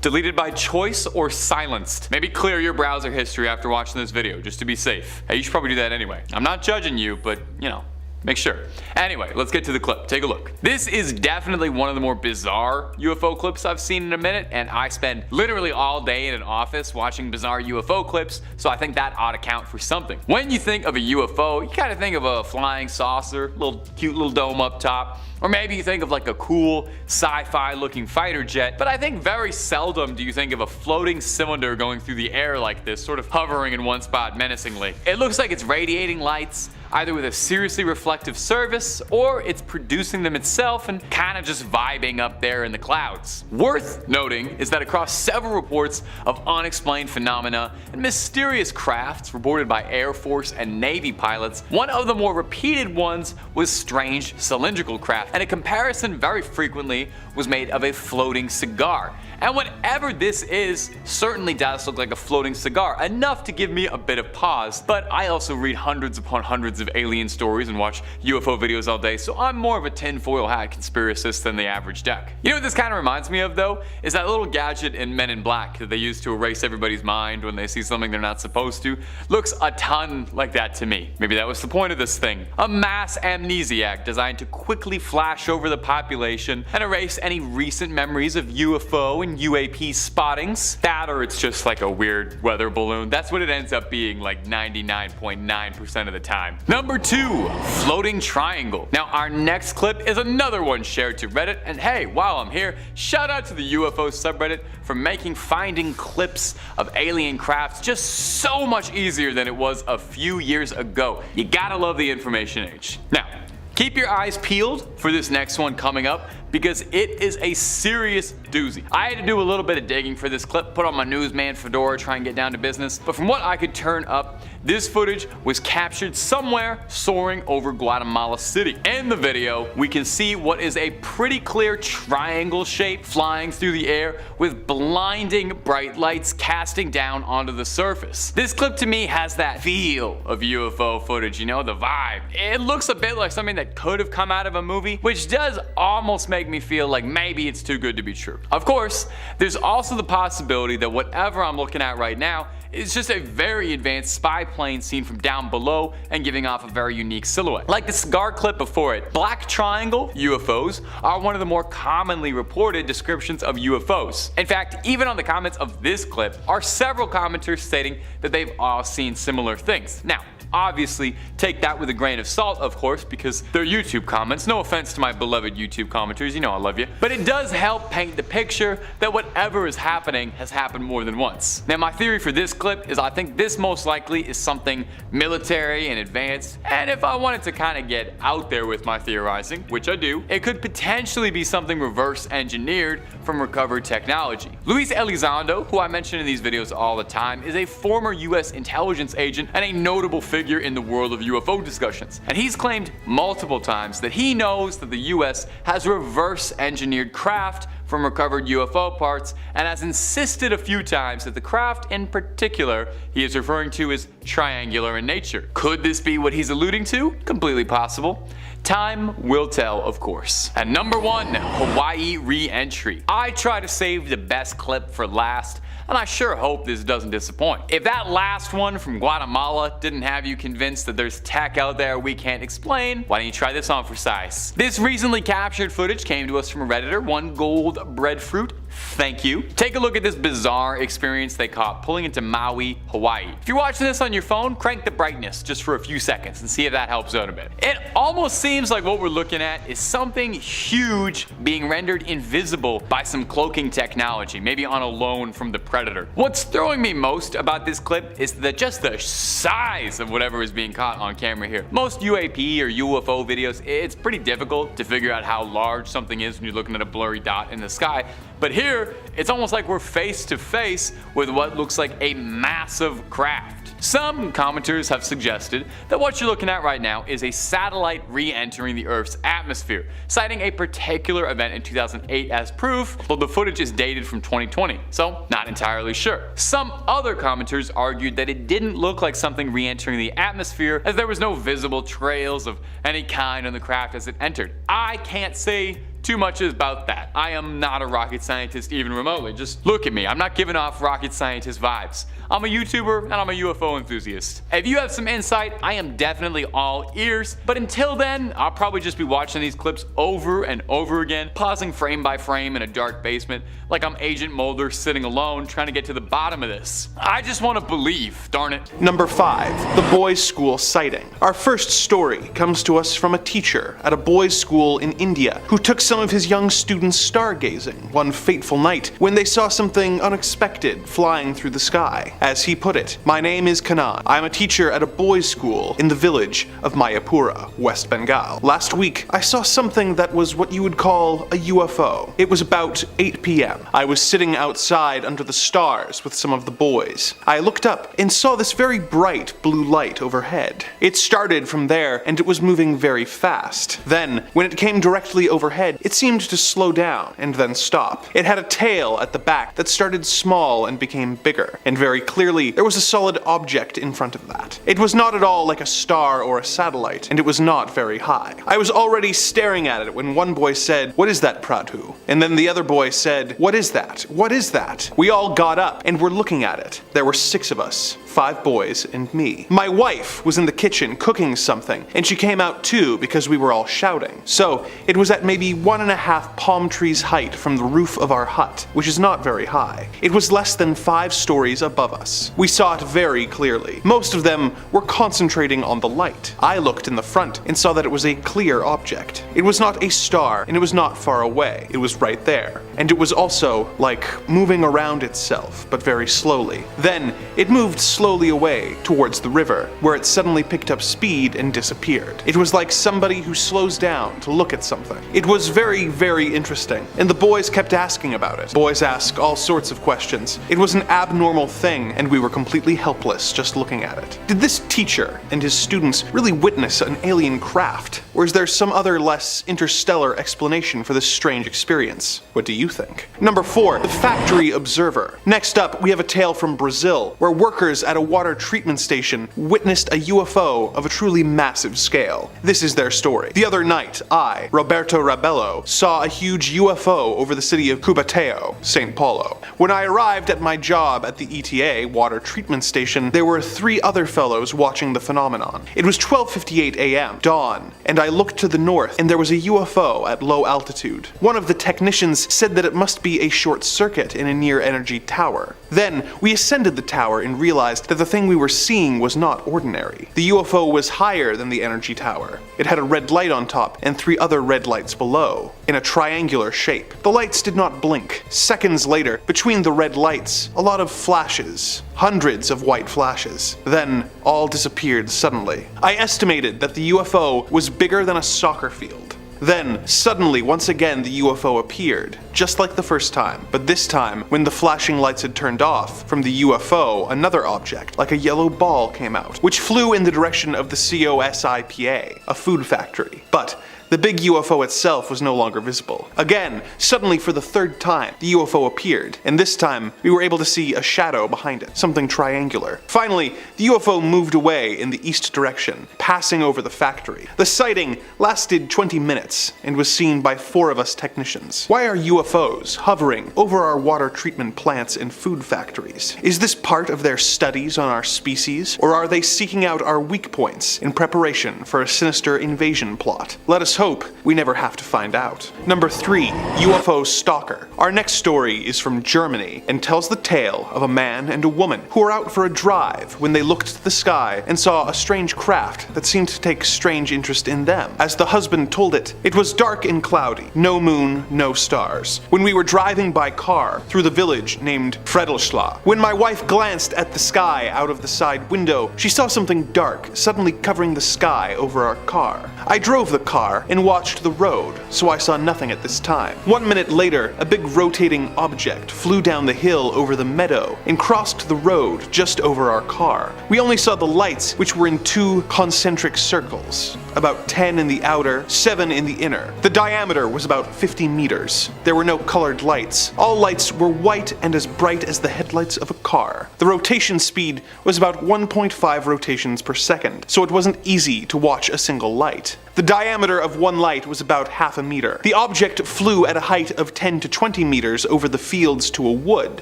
deleted by choice, or silenced. Maybe clear your browser history after watching this video, just to be safe. Hey, you should probably do that anyway. I'm not judging you, but you know, make sure. Anyway, let's get to the clip. Take a look. This is definitely one of the more bizarre UFO clips I've seen in a minute, and I spend literally all day in an office watching bizarre UFO clips, so I think that ought to count for something. When you think of a UFO, you kind of think of a flying saucer, cute little dome up top, or maybe you think of like a cool sci-fi looking fighter jet, but I think very seldom do you think of a floating cylinder going through the air like this, sort of hovering in one spot menacingly. It looks like it's radiating lights, either with a seriously reflective surface, or it's producing them itself and kind of just vibing up there in the clouds. Worth noting is that across several reports of unexplained phenomena and mysterious crafts reported by Air Force and Navy pilots, one of the more repeated ones was strange cylindrical craft, and a comparison very frequently was made of a floating cigar. And whatever this is certainly does look like a floating cigar, enough to give me a bit of pause, but I also read hundreds upon hundreds of alien stories and watch UFO videos all day, so I'm more of a tinfoil hat conspiracist than the average duck. You know what this kind of reminds me of though? Is that little gadget in Men in Black that they use to erase everybody's mind when they see something they're not supposed to. Looks a ton like that to me. Maybe that was the point of this thing. A mass amnesiac designed to quickly flash over the population and erase any recent memories of UFO and UAP spottings. That, or it's just like a weird weather balloon. That's what it ends up being like 99.9% of the time. Number 2, floating triangle. Now our next clip is another one shared to Reddit, and hey, while I'm here, shout out to the UFO subreddit for making finding clips of alien crafts just so much easier than it was a few years ago. You gotta love the information age. Now, keep your eyes peeled for this next one coming up, because it is a serious doozy. I had to do a little bit of digging for this clip, put on my newsman fedora, try and get down to business, but from what I could turn up, this footage was captured somewhere soaring over Guatemala City. In the video, we can see what is a pretty clear triangle shape flying through the air with blinding bright lights casting down onto the surface. This clip to me has that feel of UFO footage, you know, the vibe. It looks a bit like something that could have come out of a movie, which does almost make me feel like maybe it's too good to be true. Of course, there's also the possibility that whatever I'm looking at right now is just a very advanced spy plane seen from down below and giving off a very unique silhouette. Like the cigar clip before it, black triangle UFOs are one of the more commonly reported descriptions of UFOs. In fact, even on the comments of this clip are several commenters stating that they've all seen similar things. Now, obviously, take that with a grain of salt, of course, because they're YouTube comments. No offense to my beloved YouTube commenters, you know I love you. But it does help paint the picture that whatever is happening has happened more than once. Now, my theory for this clip is I think this most likely is something military and advanced, and if I wanted to kind of get out there with my theorizing, which I do, it could potentially be something reverse engineered from recovered technology. Luis Elizondo, who I mention in these videos all the time, is a former US intelligence agent and a notable figure in the world of UFO discussions. And he's claimed multiple times that he knows that the US has reverse engineered craft from recovered UFO parts, and has insisted a few times that the craft in particular he is referring to is triangular in nature. Could this be what he's alluding to? Completely possible. Time will tell, of course. At number 1, Hawaii re-entry. I try to save the best clip for last, and I sure hope this doesn't disappoint. If that last one from Guatemala didn't have you convinced that there's tech out there we can't explain, why don't you try this on for size? This recently captured footage came to us from a Redditor, One Gold Breadfruit. Thank you. Take a look at this bizarre experience they caught pulling into Maui, Hawaii. If you're watching this on your phone, crank the brightness just for a few seconds and see if that helps out a bit. It almost seems like what we're looking at is something huge being rendered invisible by some cloaking technology, maybe on a loan from the Predator. What's throwing me most about this clip is that just the size of whatever is being caught on camera here. Most UAP or UFO videos, it's pretty difficult to figure out how large something is when you're looking at a blurry dot in the sky. But here, it's almost like we're face to face with what looks like a massive craft. Some commenters have suggested that what you're looking at right now is a satellite re-entering the Earth's atmosphere, citing a particular event in 2008 as proof, though the footage is dated from 2020, so not entirely sure. Some other commenters argued that it didn't look like something re-entering the atmosphere, as there was no visible trails of any kind on the craft as it entered. I can't say too much about that. I am not a rocket scientist even remotely. Just look at me. I'm not giving off rocket scientist vibes. I'm a YouTuber and I'm a UFO enthusiast. If you have some insight, I am definitely all ears. But until then, I'll probably just be watching these clips over and over again, pausing frame by frame in a dark basement, like I'm Agent Mulder sitting alone trying to get to the bottom of this. I just want to believe, darn it. Number 5. The boys' school sighting. Our first story comes to us from a teacher at a boys' school in India who took some of his young students stargazing one fateful night when they saw something unexpected flying through the sky. As he put it, "My name is Kanan. I'm a teacher at a boys' school in the village of Mayapura, West Bengal. Last week, I saw something that was what you would call a UFO. It was about 8 p.m. I was sitting outside under the stars with some of the boys. I looked up and saw this very bright blue light overhead. It started from there and it was moving very fast. Then, when it came directly overhead, it seemed to slow down and then stop. It had a tail at the back that started small and became bigger, and very clearly there was a solid object in front of that. It was not at all like a star or a satellite, and it was not very high. I was already staring at it when one boy said, 'What is that, Pradhu?' And then the other boy said, 'What is that? What is that?' We all got up and were looking at it. There were 6 of us. 5 boys and me. My wife was in the kitchen cooking something, and she came out too because we were all shouting. So it was at maybe 1.5 palm trees height from the roof of our hut, which is not very high. It was less than 5 stories above us. We saw it very clearly. Most of them were concentrating on the light. I looked in the front and saw that it was a clear object. It was not a star and it was not far away. It was right there. And it was also, like, moving around itself, but very slowly. Then it moved slowly away towards the river, where it suddenly picked up speed and disappeared. It was like somebody who slows down to look at something. It was very, very interesting, and the boys kept asking about it. Boys ask all sorts of questions. It was an abnormal thing, and we were completely helpless just looking at it. Did this teacher and his students really witness an alien craft? Or is there some other less interstellar explanation for this strange experience? What do you think? Number 4. The Factory Observer. Next up, we have a tale from Brazil, where workers at a water treatment station witnessed a UFO of a truly massive scale. This is their story. The other night, I, Roberto Rabello, saw a huge UFO over the city of Cubateo, São Paulo. When I arrived at my job at the ETA water treatment station, there were 3 other fellows watching the phenomenon. It was 12:58 a.m., dawn, and I looked to the north and there was a UFO at low altitude. One of the technicians said that it must be a short circuit in a near energy tower. Then we ascended the tower and realized that the thing we were seeing was not ordinary. The UFO was higher than the energy tower. It had a red light on top and 3 other red lights below, in a triangular shape. The lights did not blink. Seconds later, between the red lights, a lot of flashes. Hundreds of white flashes. Then, all disappeared suddenly. I estimated that the UFO was bigger than a soccer field. Then, suddenly, once again, the UFO appeared, just like the first time. But this time, when the flashing lights had turned off, from the UFO, another object, like a yellow ball, came out, which flew in the direction of the COSIPA, a food factory. But the big UFO itself was no longer visible. Again, suddenly for the 3rd time, the UFO appeared, and this time we were able to see a shadow behind it, something triangular. Finally, the UFO moved away in the east direction, passing over the factory. The sighting lasted 20 minutes and was seen by 4 of us technicians. Why are UFOs hovering over our water treatment plants and food factories? Is this part of their studies on our species, or are they seeking out our weak points in preparation for a sinister invasion plot? Let us hope we never have to find out. Number 3. UFO Stalker. Our next story is from Germany and tells the tale of a man and a woman who were out for a drive when they looked to the sky and saw a strange craft that seemed to take strange interest in them. As the husband told it, it was dark and cloudy, no moon, no stars. When we were driving by car through the village named Fredelschla, when my wife glanced at the sky out of the side window, she saw something dark suddenly covering the sky over our car. I drove the car and watched the road, so I saw nothing at this time. 1 minute later, a big rotating object flew down the hill over the meadow and crossed the road just over our car. We only saw the lights, which were in 2 concentric circles, about 10 in the outer, 7 in the inner. The diameter was about 50 meters. There were no colored lights. All lights were white and as bright as the headlights of a car. The rotation speed was about 1.5 rotations per second, so it wasn't easy to watch a single light. The diameter of of one light was about half a meter. The object flew at a height of 10 to 20 meters over the fields to a wood,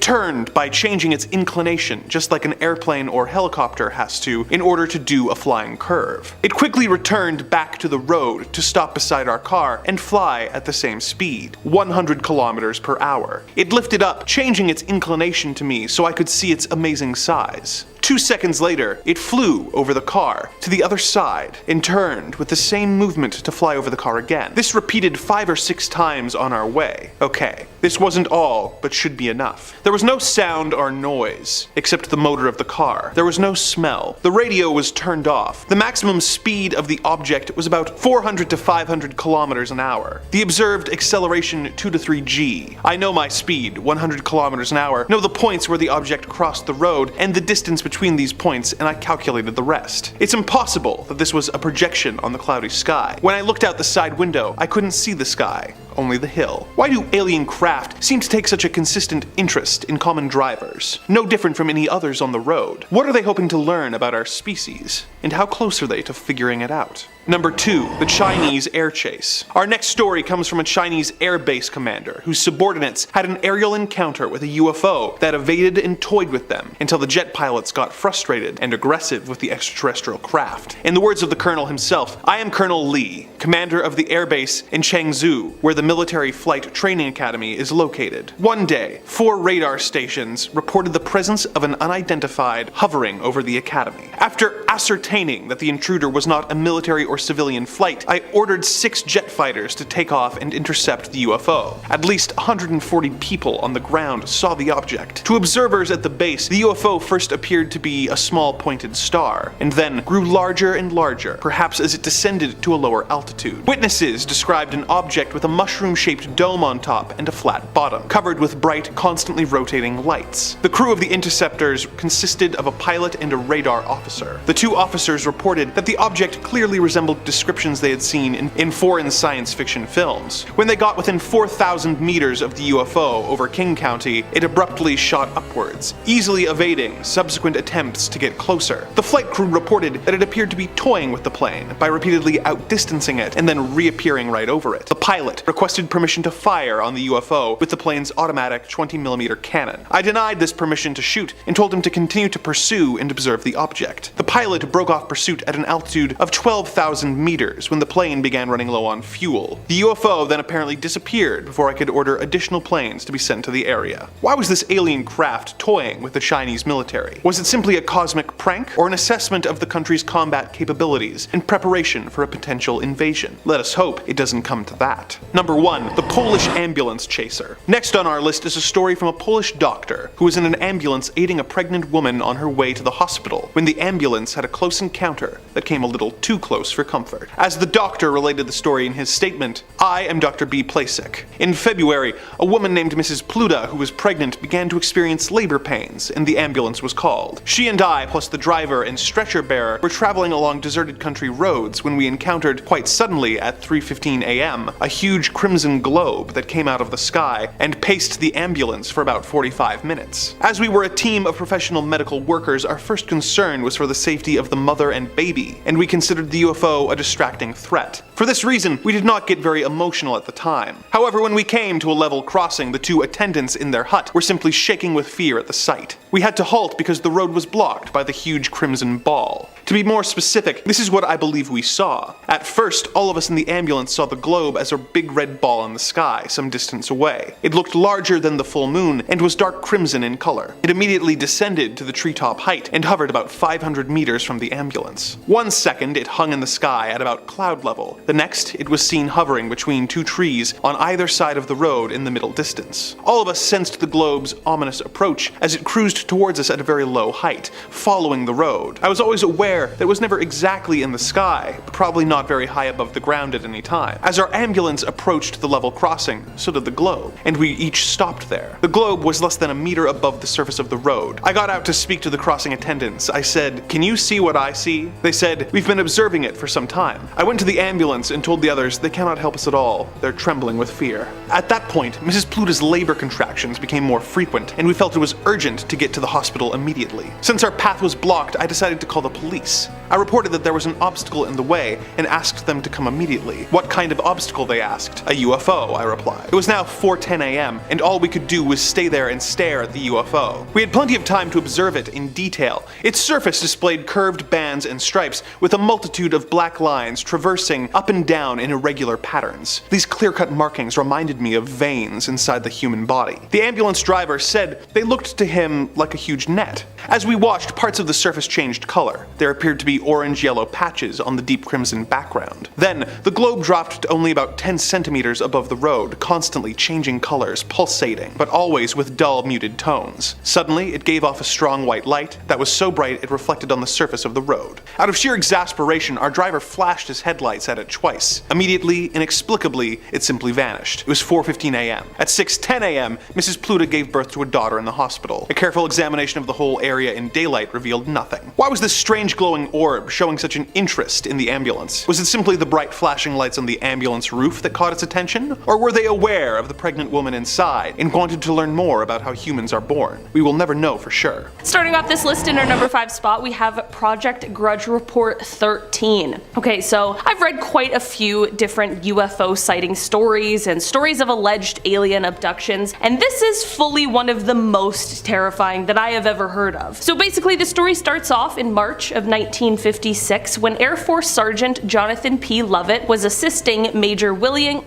turned by changing its inclination, just like an airplane or helicopter has to, in order to do a flying curve. It quickly returned back to the road to stop beside our car and fly at the same speed, 100 kilometers per hour. It lifted up, changing its inclination to me so I could see its amazing size. 2 seconds later, it flew over the car to the other side and turned with the same movement to fly over the car again. This repeated 5 or 6 times on our way. Okay, this wasn't all, but should be enough. There was no sound or noise, except the motor of the car. There was no smell. The radio was turned off. The maximum speed of the object was about 400 to 500 kilometers an hour. The observed acceleration 2 to 3 G. I know my speed, 100 kilometers an hour, know the points where the object crossed the road and the distance between these points, and I calculated the rest. It's impossible that this was a projection on the cloudy sky. When I looked out the side window, I couldn't see the sky, only the hill. Why do alien craft seem to take such a consistent interest in common drivers? No different from any others on the road. What are they hoping to learn about our species? And how close are they to figuring it out? Number 2, the Chinese air chase. Our next story comes from a Chinese air base commander whose subordinates had an aerial encounter with a UFO that evaded and toyed with them until the jet pilots got frustrated and aggressive with the extraterrestrial craft. In the words of the colonel himself, "I am Colonel Lee, commander of the air base in Changzhou, where the military flight training academy is located. One day, 4 radar stations reported the presence of an unidentified hovering over the academy. After ascertaining that the intruder was not a military or civilian flight, I ordered 6 jet fighters to take off and intercept the UFO. At least 140 people on the ground saw the object. To observers at the base, the UFO first appeared to be a small pointed star, and then grew larger and larger, perhaps as it descended to a lower altitude. Witnesses described an object with a mushroom-shaped dome on top and a flat bottom, covered with bright, constantly rotating lights. The crew of the interceptors consisted of a pilot and a radar officer. The 2 officers reported that the object clearly resembled descriptions they had seen in foreign science fiction films. When they got within 4,000 meters of the UFO over King County, it abruptly shot upwards, easily evading subsequent attempts to get closer. The flight crew reported that it appeared to be toying with the plane by repeatedly outdistancing it and then reappearing right over it. The pilot requested permission to fire on the UFO with the plane's automatic 20mm cannon. I denied this permission to shoot and told him to continue to pursue and observe the object. The pilot broke off pursuit at an altitude of 12,000 meters when the plane began running low on fuel. The UFO then apparently disappeared before I could order additional planes to be sent to the area. Why was this alien craft toying with the Chinese military? Was it simply a cosmic prank, or an assessment of the country's combat capabilities in preparation for a potential invasion? Let us hope it doesn't come to that. Number 1, the Polish ambulance chaser. Next on our list is a story from a Polish doctor who was in an ambulance aiding a pregnant woman on her way to the hospital when the ambulance had a close encounter that came a little too close for comfort. As the doctor related the story in his statement, "I am Dr. B. Plasek. In February, a woman named Mrs. Pluta who was pregnant began to experience labor pains and the ambulance was called. She and I, plus the driver and stretcher bearer, were traveling along deserted country roads when we encountered, quite suddenly at 3:15 a.m., a huge crimson globe that came out of the sky and paced the ambulance for about 45 minutes. As we were a team of professional medical workers, our first concern was for the safety of the mother and baby, and we considered the UFO a distracting threat. For this reason, we did not get very emotional at the time. However, when we came to a level crossing, the 2 attendants in their hut were simply shaking with fear at the sight. We had to halt because the road was blocked by the huge crimson ball. To be more specific, this is what I believe we saw. At first, all of us in the ambulance saw the globe as a big red ball in the sky, some distance away. It looked larger than the full moon and was dark crimson in color. It immediately descended to the treetop height and hovered about 500 meters from the ambulance. 1 second, it hung in the sky at about cloud level. The next, it was seen hovering between 2 trees on either side of the road in the middle distance. All of us sensed the globe's ominous approach as it cruised towards us at a very low height, following the road. I was always aware that it was never exactly in the sky, but probably not very high above the ground at any time. As our ambulance approached the level crossing, so did the globe, and we each stopped there. The globe was less than a meter above the surface of the road. I got out to speak to the crossing attendants. I said, "Can you see what I see?" They said, "We've been observing it for some time." I went to the ambulance and told the others they cannot help us at all. They're trembling with fear. At that point, Mrs. Pluta's labor contractions became more frequent, and we felt it was urgent to get to the hospital immediately. Since our path was blocked, I decided to call the police. police. I reported that there was an obstacle in the way and asked them to come immediately. What kind of obstacle, they asked. A UFO, I replied. It was now 4:10 a.m. and all we could do was stay there and stare at the UFO. We had plenty of time to observe it in detail. Its surface displayed curved bands and stripes with a multitude of black lines traversing up and down in irregular patterns. These clear-cut markings reminded me of veins inside the human body. The ambulance driver said they looked to him like a huge net. As we watched, parts of the surface changed color. There appeared to be orange-yellow patches on the deep crimson background. Then, the globe dropped to only about 10 centimeters above the road, constantly changing colors, pulsating, but always with dull, muted tones. Suddenly, it gave off a strong white light that was so bright it reflected on the surface of the road. Out of sheer exasperation, our driver flashed his headlights at it twice. Immediately, inexplicably, it simply vanished. It was 4:15 a.m. At 6:10 a.m., Mrs. Pluta gave birth to a daughter in the hospital. A careful examination of the whole area in daylight revealed nothing. Why was this strange glowing orb showing such an interest in the ambulance? Was it simply the bright flashing lights on the ambulance roof that caught its attention? Or were they aware of the pregnant woman inside and wanted to learn more about how humans are born? We will never know for sure. Starting off this list in our number 5 spot, we have Project Grudge Report 13. Okay, so I've read quite a few different UFO sighting stories and stories of alleged alien abductions, and this is fully one of the most terrifying that I have ever heard of. So basically, the story starts off in March of 1956 when Air Force Sergeant Jonathan P. Lovett was assisting Major William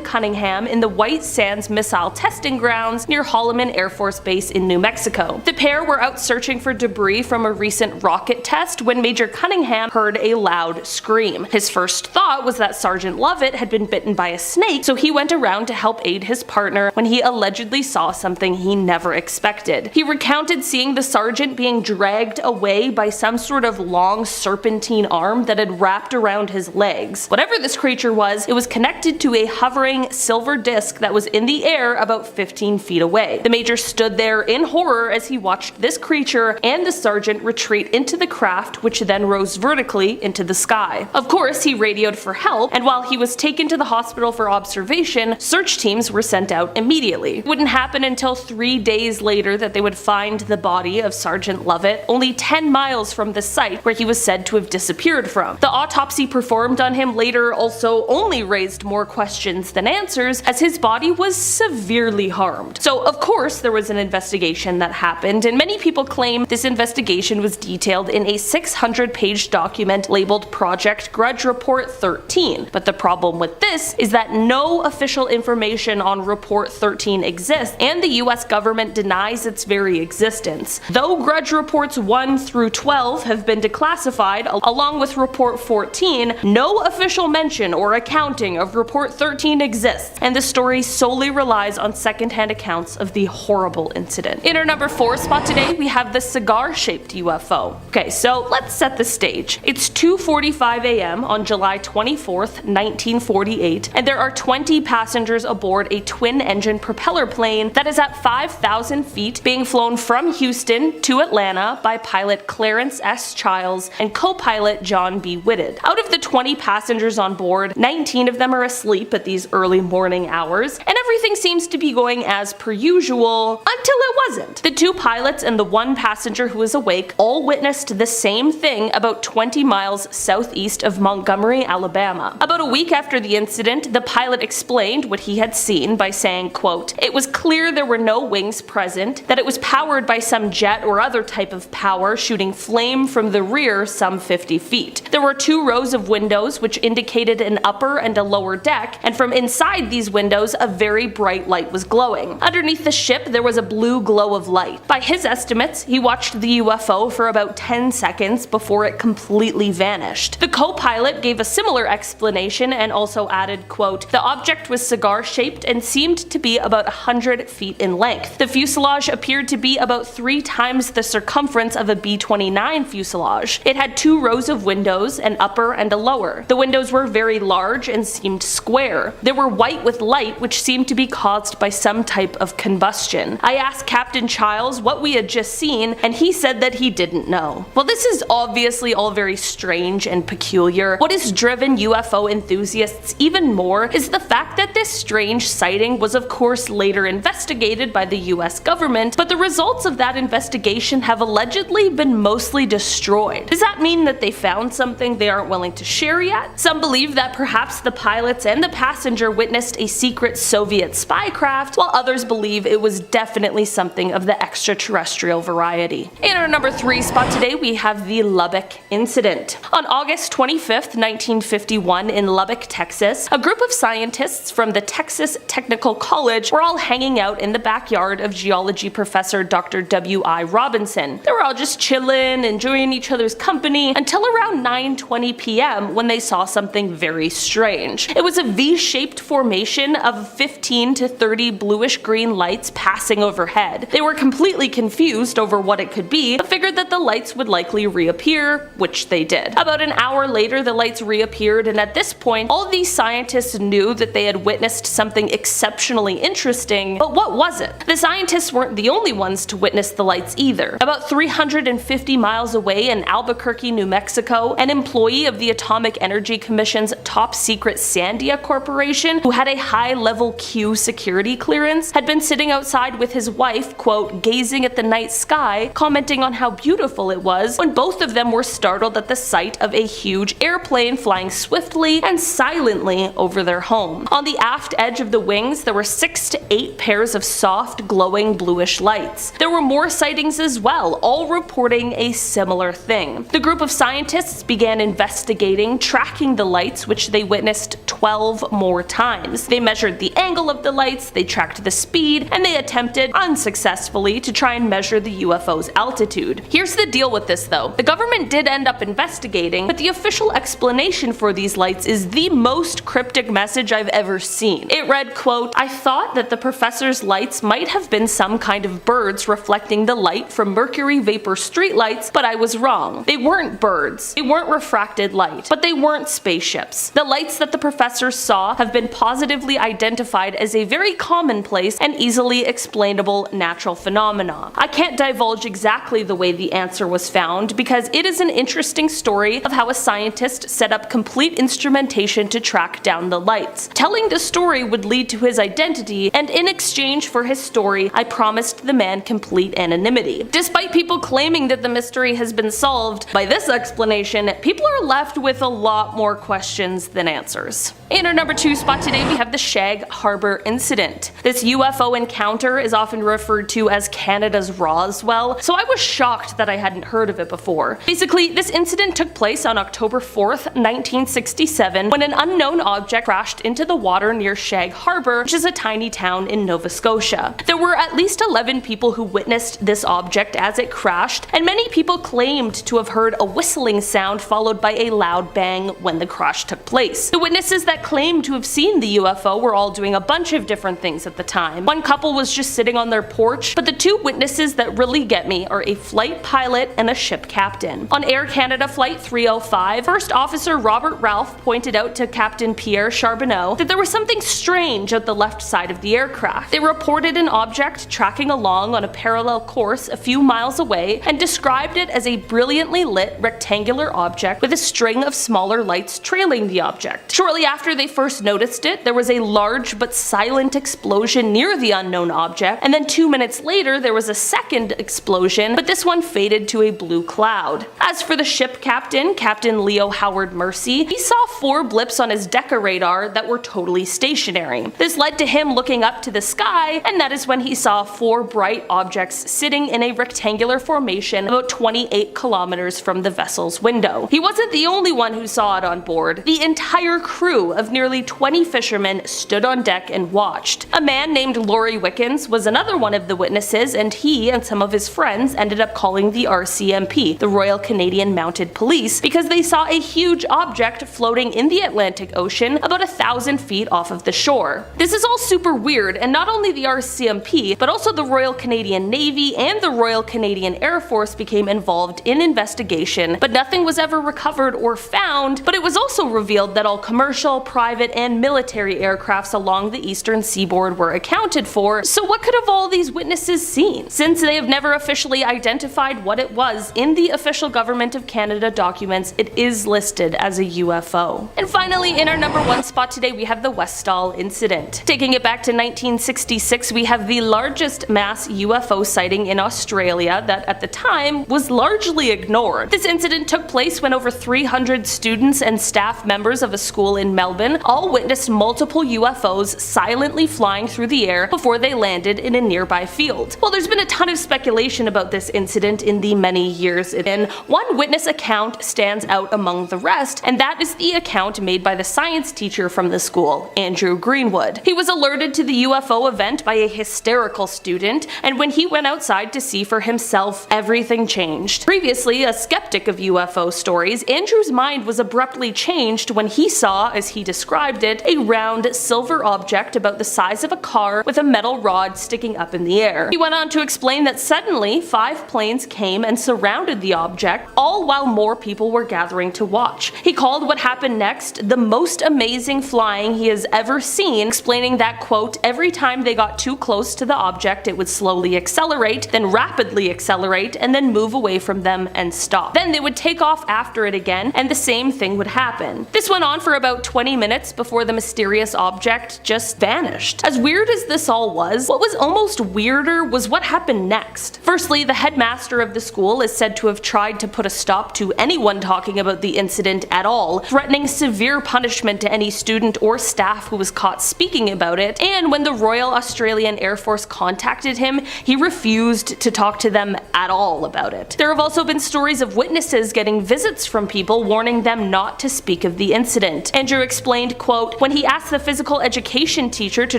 Cunningham in the White Sands Missile Testing Grounds near Holloman Air Force Base in New Mexico. The pair were out searching for debris from a recent rocket test when Major Cunningham heard a loud scream. His first thought was that Sergeant Lovett had been bitten by a snake, so he went around to help aid his partner when he allegedly saw something he never expected. He recounted seeing the sergeant being dragged away by some sort of long serpentine arm that had wrapped around his legs. Whatever this creature was, it was connected to a hovering silver disc that was in the air about 15 feet away. The major stood there in horror as he watched this creature and the sergeant retreat into the craft, which then rose vertically into the sky. Of course, he radioed for help, and while he was taken to the hospital for observation, search teams were sent out immediately. It wouldn't happen until 3 days later that they would find the body of Sergeant Lovett, only 10 miles from the site where he was said to have disappeared from. The autopsy performed on him later also only raised more questions than answers, as his body was severely harmed. So of course there was an investigation that happened, and many people claim this investigation was detailed in a 600-page document labeled Project Grudge Report 13. But the problem with this is that no official information on Report 13 exists, and the US government denies its very existence. Though Grudge Reports 1 through 12 have been declassified, along with Report 14, no official mention or accounting of Report 13 exists, and the story solely relies on secondhand accounts of the horrible incident. In our number 4 spot today, we have the cigar-shaped UFO. Okay, so let's set the stage. It's 2:45 a.m. on July 24th, 1948, and there are 20 passengers aboard a twin-engine propeller plane that is at 5,000 feet, being flown from Houston to Atlanta by pilot Clarence S. Childs and co-pilot John B. Whitted. Out of the 20 passengers on board, 19 of them are asleep at these early morning hours, and everything seems to be going as per usual until it wasn't. The 2 pilots and the 1 passenger who was awake all witnessed the same thing about 20 miles southeast of Montgomery, Alabama. About a week after the incident, the pilot explained what he had seen by saying, quote, "It was clear there were no wings present, that it was powered by some jet or other type of power shooting flame from the rear some 50 feet. There were 2 rows of windows which indicated an upper and a lower deck, and from inside these windows a very bright light was glowing. Underneath the ship there was a blue glow of light. By his estimates, he watched the UFO for about 10 seconds before it completely vanished." The co-pilot gave a similar explanation and also added, quote, "The object was cigar-shaped and seemed to be about 100 feet in length. The fuselage appeared to be about 3 times the circumference of a B-29 fuselage. It had 2 rows of windows, an upper and a lower. The windows were very large large and seemed square. They were white with light, which seemed to be caused by some type of combustion. I asked Captain Childs what we had just seen, and he said that he didn't know. While this is obviously all very strange and peculiar, what has driven UFO enthusiasts even more is the fact that this strange sighting was of course later investigated by the US government, but the results of that investigation have allegedly been mostly destroyed. Does that mean that they found something they aren't willing to share yet? Some believe that perhaps the pilots and the passenger witnessed a secret Soviet spy craft, while others believe it was definitely something of the extraterrestrial variety. In our number 3 spot today, we have the Lubbock incident. On August 25th, 1951 in Lubbock, Texas, a group of scientists from the Texas Technical College were all hanging out in the backyard of geology professor Dr. W.I. Robinson. They were all just chilling, enjoying each other's company until around 9:20 p.m. when they saw something very strange. It was a V-shaped formation of 15 to 30 bluish-green lights passing overhead. They were completely confused over what it could be, but figured that the lights would likely reappear, which they did. About an hour later, the lights reappeared, and at this point, all of these scientists knew that they had witnessed something exceptionally interesting, but what was it? The scientists weren't the only ones to witness the lights either. About 350 miles away in Albuquerque, New Mexico, an employee of the Atomic Energy Commission's top secret Sandia Corporation, who had a high-level Q security clearance, had been sitting outside with his wife, quote, gazing at the night sky, commenting on how beautiful it was, when both of them were startled at the sight of a huge airplane flying swiftly and silently over their home. On the aft edge of the wings, there were 6 to 8 pairs of soft, glowing bluish lights. There were more sightings as well, all reporting a similar thing. The group of scientists began investigating, tracking the lights, which they witnessed 12 more times. They measured the angle of the lights, they tracked the speed, and they attempted, unsuccessfully, to try and measure the UFO's altitude. Here's the deal with this though. The government did end up investigating, but the official explanation for these lights is the most cryptic message I've ever seen. It read, quote, I thought that the professor's lights might have been some kind of birds reflecting the light from mercury vapor streetlights, but I was wrong. They weren't birds. They weren't refracted light, but they weren't spaceships. The lights that the professor saw have been positively identified as a very commonplace and easily explainable natural phenomena. I can't divulge exactly the way the answer was found because it is an interesting story of how a scientist set up complete instrumentation to track down the lights. Telling the story would lead to his identity, and in exchange for his story, I promised the man complete anonymity. Despite people claiming that the mystery has been solved by this explanation, people are left with a lot more questions than answers. In our number 2 spot today, we have the Shag Harbor incident. This UFO encounter is often referred to as Canada's Roswell, so I was shocked that I hadn't heard of it before. Basically, this incident took place on October 4th, 1967, when an unknown object crashed into the water near Shag Harbor, which is a tiny town in Nova Scotia. There were at least 11 people who witnessed this object as it crashed, and many people claimed to have heard a whistling sound followed by a loud bang when the crash took place. The witnesses that claimed to have seen the UFO were all doing a bunch of different things at the time. One couple was just sitting on their porch, but the 2 witnesses that really get me are a flight pilot and a ship captain. On Air Canada Flight 305, First Officer Robert Ralph pointed out to Captain Pierre Charbonneau that there was something strange at the left side of the aircraft. They reported an object tracking along on a parallel course a few miles away and described it as a brilliantly lit rectangular object with a string of smaller lights trailing the object. Shortly after they first noticed it, there was a large but silent explosion near the unknown object, and then 2 minutes later there was a second explosion, but this one faded to a blue cloud. As for the ship captain, Captain Leo Howard Mercy, he saw 4 blips on his Decca radar that were totally stationary. This led to him looking up to the sky, and that is when he saw 4 bright objects sitting in a rectangular formation about 28 kilometers from the vessel's window. He wasn't the only one who saw it on board. The entire crew of nearly 20 fishermen stood on deck and watched. A man named Laurie Wickens was another one of the witnesses, and he and some of his friends ended up calling the RCMP, the Royal Canadian Mounted Police, because they saw a huge object floating in the Atlantic Ocean about 1,000 feet off of the shore. This is all super weird, and not only the RCMP, but also the Royal Canadian Navy and the Royal Canadian Air Force became involved in investigation, but nothing was ever recovered or found. But it was also revealed revealed that all commercial, private, and military aircrafts along the eastern seaboard were accounted for. So what could have all these witnesses seen? Since they have never officially identified what it was in the official Government of Canada documents, it is listed as a UFO. And finally, in our number 1 spot today, we have the Westall incident. Taking it back to 1966, we have the largest mass UFO sighting in Australia that at the time was largely ignored. This incident took place when over 300 students and staff members of a school in Melbourne all witnessed multiple UFOs silently flying through the air before they landed in a nearby field. Well, there's been a ton of speculation about this incident in the many years it's been. One witness account stands out among the rest, and that is the account made by the science teacher from the school, Andrew Greenwood. He was alerted to the UFO event by a hysterical student, and when he went outside to see for himself, everything changed. Previously a skeptic of UFO stories, Andrew's mind was abruptly changed when he saw, as he described it, a round silver object about the size of a car with a metal rod sticking up in the air. He went on to explain that suddenly 5 planes came and surrounded the object, all while more people were gathering to watch. He called what happened next the most amazing flying he has ever seen, explaining that, quote, every time they got too close to the object it would slowly accelerate, then rapidly accelerate, and then move away from them and stop. Then they would take off after it again, and the same thing would happen. This went on for about 20 minutes before the mysterious object just vanished. As weird as this all was, what was almost weirder was what happened next. Firstly, the headmaster of the school is said to have tried to put a stop to anyone talking about the incident at all, threatening severe punishment to any student or staff who was caught speaking about it, and when the Royal Australian Air Force contacted him, he refused to talk to them at all about it. There have also been stories of witnesses getting visits from people warning them not to speak of the incident. Andrew explained, quote, when he asked the physical education teacher to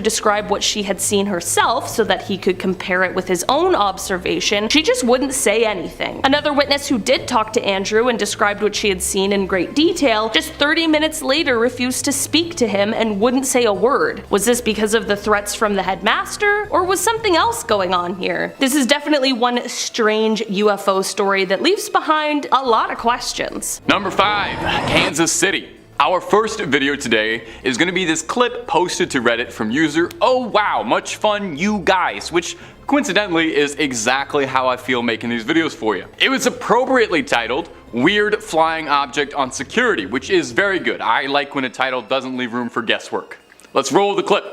describe what she had seen herself so that he could compare it with his own observation, she just wouldn't say anything. Another witness who did talk to Andrew and described what she had seen in great detail, just 30 minutes later refused to speak to him and wouldn't say a word. Was this because of the threats from the headmaster, or was something else going on here? This is definitely one strange UFO story that leaves behind a lot of questions. Number 5, Kansas City. Our first video today is going to be this clip posted to Reddit from user oh wow much fun you guys, which coincidentally is exactly how I feel making these videos for you. It was appropriately titled Weird Flying Object on Security, which is very good. I like when a title doesn't leave room for guesswork. Let's roll the clip.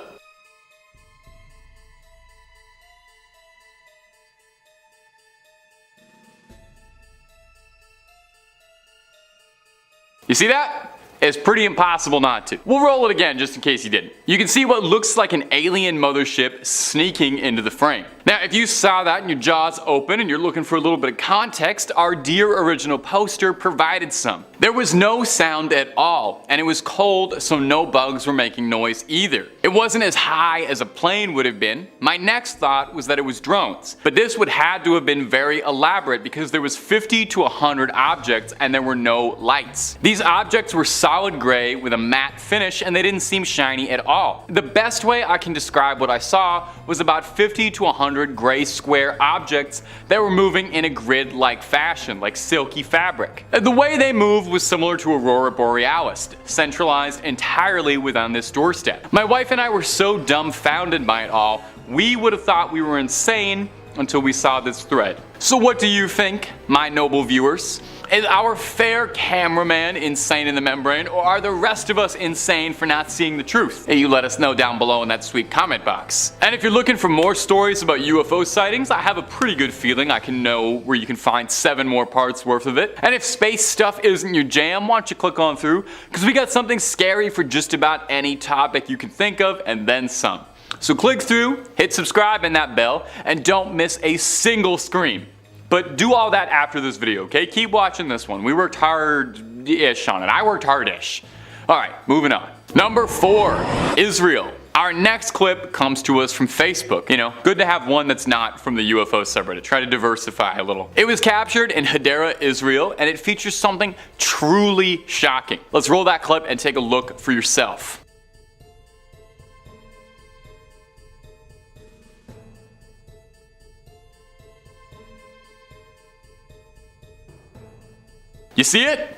You see that? It's pretty impossible not to. We'll roll it again just in case you didn't. You can see what looks like an alien mothership sneaking into the frame. Now, if you saw that and your jaw's open and you're looking for a little bit of context, our dear original poster provided some. There was no sound at all, and it was cold, so no bugs were making noise either. It wasn't as high as a plane would have been. My next thought was that it was drones, but this would have to have been very elaborate because there was 50 to 100 objects and there were no lights. These objects were solid gray with a matte finish and they didn't seem shiny at all. The best way I can describe what I saw was about 50 to 100 gray square objects that were moving in a grid-like fashion, like silky fabric. The way they moved was similar to Aurora Borealis, centralized entirely within this doorstep. My wife and I were so dumbfounded by it all, we would have thought we were insane until we saw this thread. So what do you think, my noble viewers? Is our fair cameraman insane in the membrane, or are the rest of us insane for not seeing the truth? Hey, you let us know down below in that sweet comment box. And if you're looking for more stories about UFO sightings, I have a pretty good feeling I can know where you can find 7 more parts worth of it. And if space stuff isn't your jam, why don't you click on through, because we got something scary for just about any topic you can think of, and then some. So click through, hit subscribe and that bell, and don't miss a single scream. But do all that after this video, okay? Keep watching this one. We worked hard-ish on it. I worked hard-ish. Alright, moving on. Number 4, Israel. Our next clip comes to us from Facebook. You know, good to have one that's not from the UFO subreddit. Try to diversify a little. It was captured in Hadera, Israel, and it features something truly shocking. Let's roll that clip and take a look for yourself. You see it?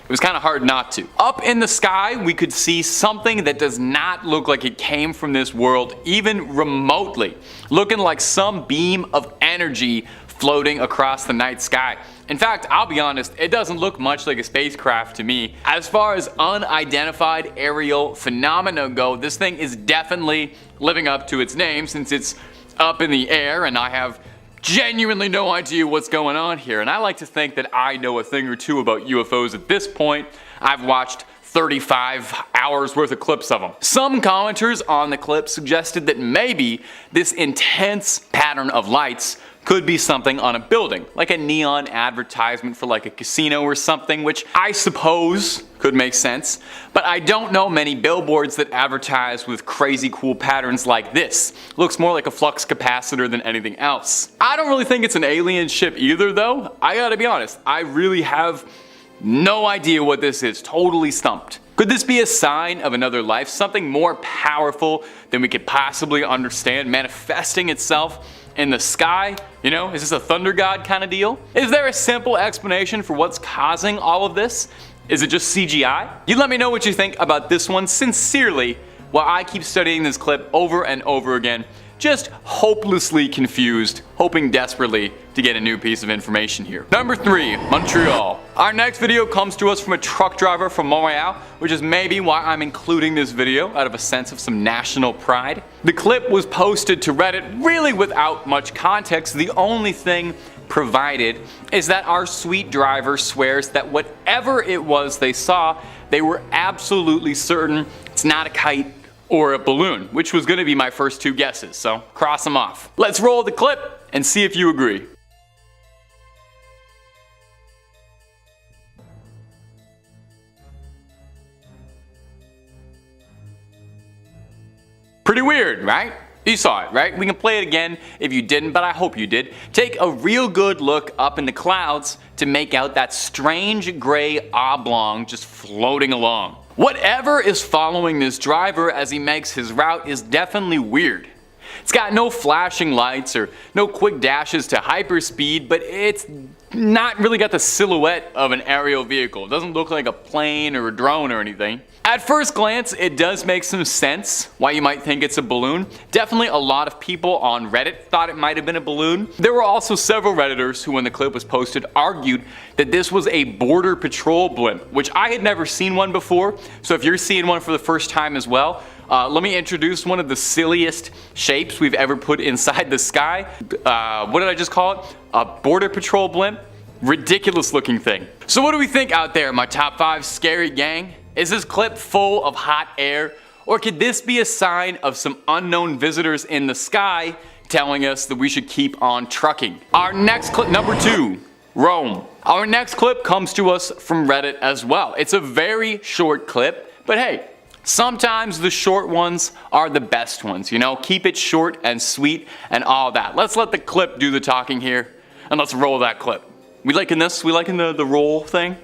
It was kind of hard not to. Up in the sky, we could see something that does not look like it came from this world, even remotely, looking like some beam of energy floating across the night sky. In fact, I'll be honest, it doesn't look much like a spacecraft to me. As far as unidentified aerial phenomena go, this thing is definitely living up to its name since it's up in the air and I have genuinely no idea what's going on here. And I like to think that I know a thing or two about UFOs at this point. I've watched 35 hours worth of clips of them. Some commenters on the clip suggested that maybe this intense pattern of lights could be something on a building, like a neon advertisement for like a casino or something, which I suppose could make sense, but I don't know many billboards that advertise with crazy cool patterns like this. Looks more like a flux capacitor than anything else. I don't really think it's an alien ship either though. I gotta be honest, I really have no idea what this is, totally stumped. Could this be a sign of another life, something more powerful than we could possibly understand, manifesting itself in the sky? You know, is this a thunder god kind of deal? Is there a simple explanation for what's causing all of this? Is it just CGI? You let me know what you think about this one sincerely while I keep studying this clip over and over again, just hopelessly confused, hoping desperately to get a new piece of information here. Number 3, Montreal. Our next video comes to us from a truck driver from Montreal, which is maybe why I'm including this video out of a sense of some national pride. The clip was posted to Reddit really without much context. The only thing provided is that our sweet driver swears that whatever it was they saw, they were absolutely certain it's not a kite or a balloon, which was going to be my first 2 guesses, so cross them off. Let's roll the clip and see if you agree. Pretty weird, right? You saw it, right? We can play it again if you didn't, but I hope you did. Take a real good look up in the clouds to make out that strange gray oblong just floating along. Whatever is following this driver as he makes his route is definitely weird. It's got no flashing lights or no quick dashes to hyperspeed, but it's not really got the silhouette of an aerial vehicle. It doesn't look like a plane or a drone or anything. At first glance, it does make some sense why you might think it's a balloon. Definitely a lot of people on Reddit thought it might have been a balloon. There were also several Redditors who, when the clip was posted, argued that this was a border patrol blimp, which I had never seen one before. So if you're seeing one for the first time as well, let me introduce one of the silliest shapes we've ever put inside the sky. What did I just call it? A border patrol blimp? Ridiculous looking thing. So what do we think out there, my top 5 scary gang? Is this clip full of hot air? Or could this be a sign of some unknown visitors in the sky telling us that we should keep on trucking? Our next clip, number 2, Rome. Our next clip comes to us from Reddit as well. It's a very short clip, but hey, sometimes the short ones are the best ones, you know? Keep it short and sweet and all that. Let's let the clip do the talking here, and let's roll that clip. We liking this? We liking the roll thing?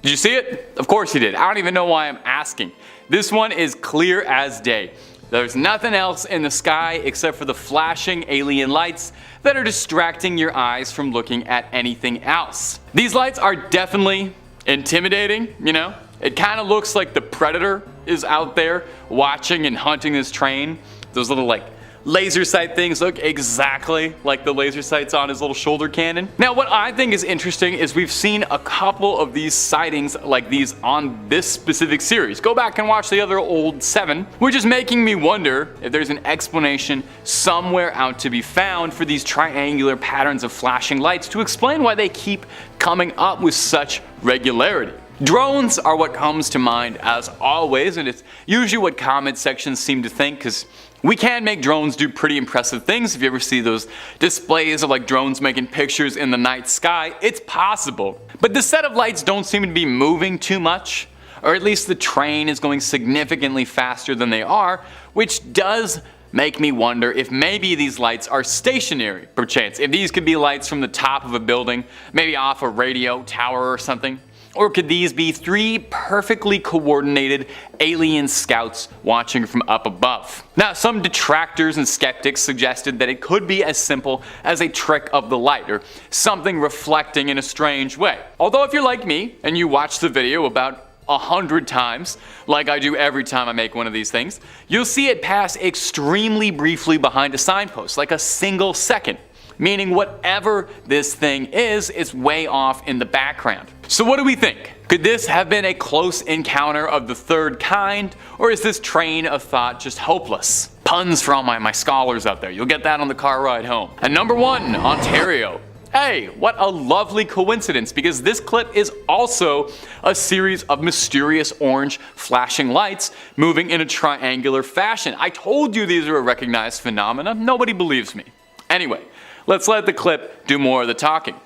Did you see it? Of course you did. I don't even know why I'm asking. This one is clear as day. There's nothing else in the sky except for the flashing alien lights that are distracting your eyes from looking at anything else. These lights are definitely intimidating, you know? It kind of looks like the Predator is out there watching and hunting this train. Those little like laser sight things look exactly like the laser sights on his little shoulder cannon. Now what I think is interesting is we've seen a couple of these sightings like these on this specific series. Go back and watch the other old 7, which is making me wonder if there's an explanation somewhere out to be found for these triangular patterns of flashing lights to explain why they keep coming up with such regularity. Drones are what comes to mind as always, and it's usually what comment sections seem to think, because we can make drones do pretty impressive things. If you ever see those displays of like drones making pictures in the night sky, it's possible. But the set of lights don't seem to be moving too much, or at least the train is going significantly faster than they are, which does make me wonder if maybe these lights are stationary, perchance. If these could be lights from the top of a building, maybe off a radio tower or something. Or could these be 3 perfectly coordinated alien scouts watching from up above? Now, some detractors and skeptics suggested that it could be as simple as a trick of the light, or something reflecting in a strange way. Although if you're like me, and you watch the video about 100 times, like I do every time I make one of these things, you'll see it pass extremely briefly behind a signpost, like a single second. Meaning whatever this thing is way off in the background. So what do we think? Could this have been a close encounter of the third kind, or is this train of thought just hopeless? Puns for all my scholars out there, you'll get that on the car ride home. And number 1, Ontario. Hey, what a lovely coincidence, because this clip is also a series of mysterious orange flashing lights moving in a triangular fashion. I told you these are a recognized phenomena, nobody believes me. Anyway, let's let the clip do more of the talking.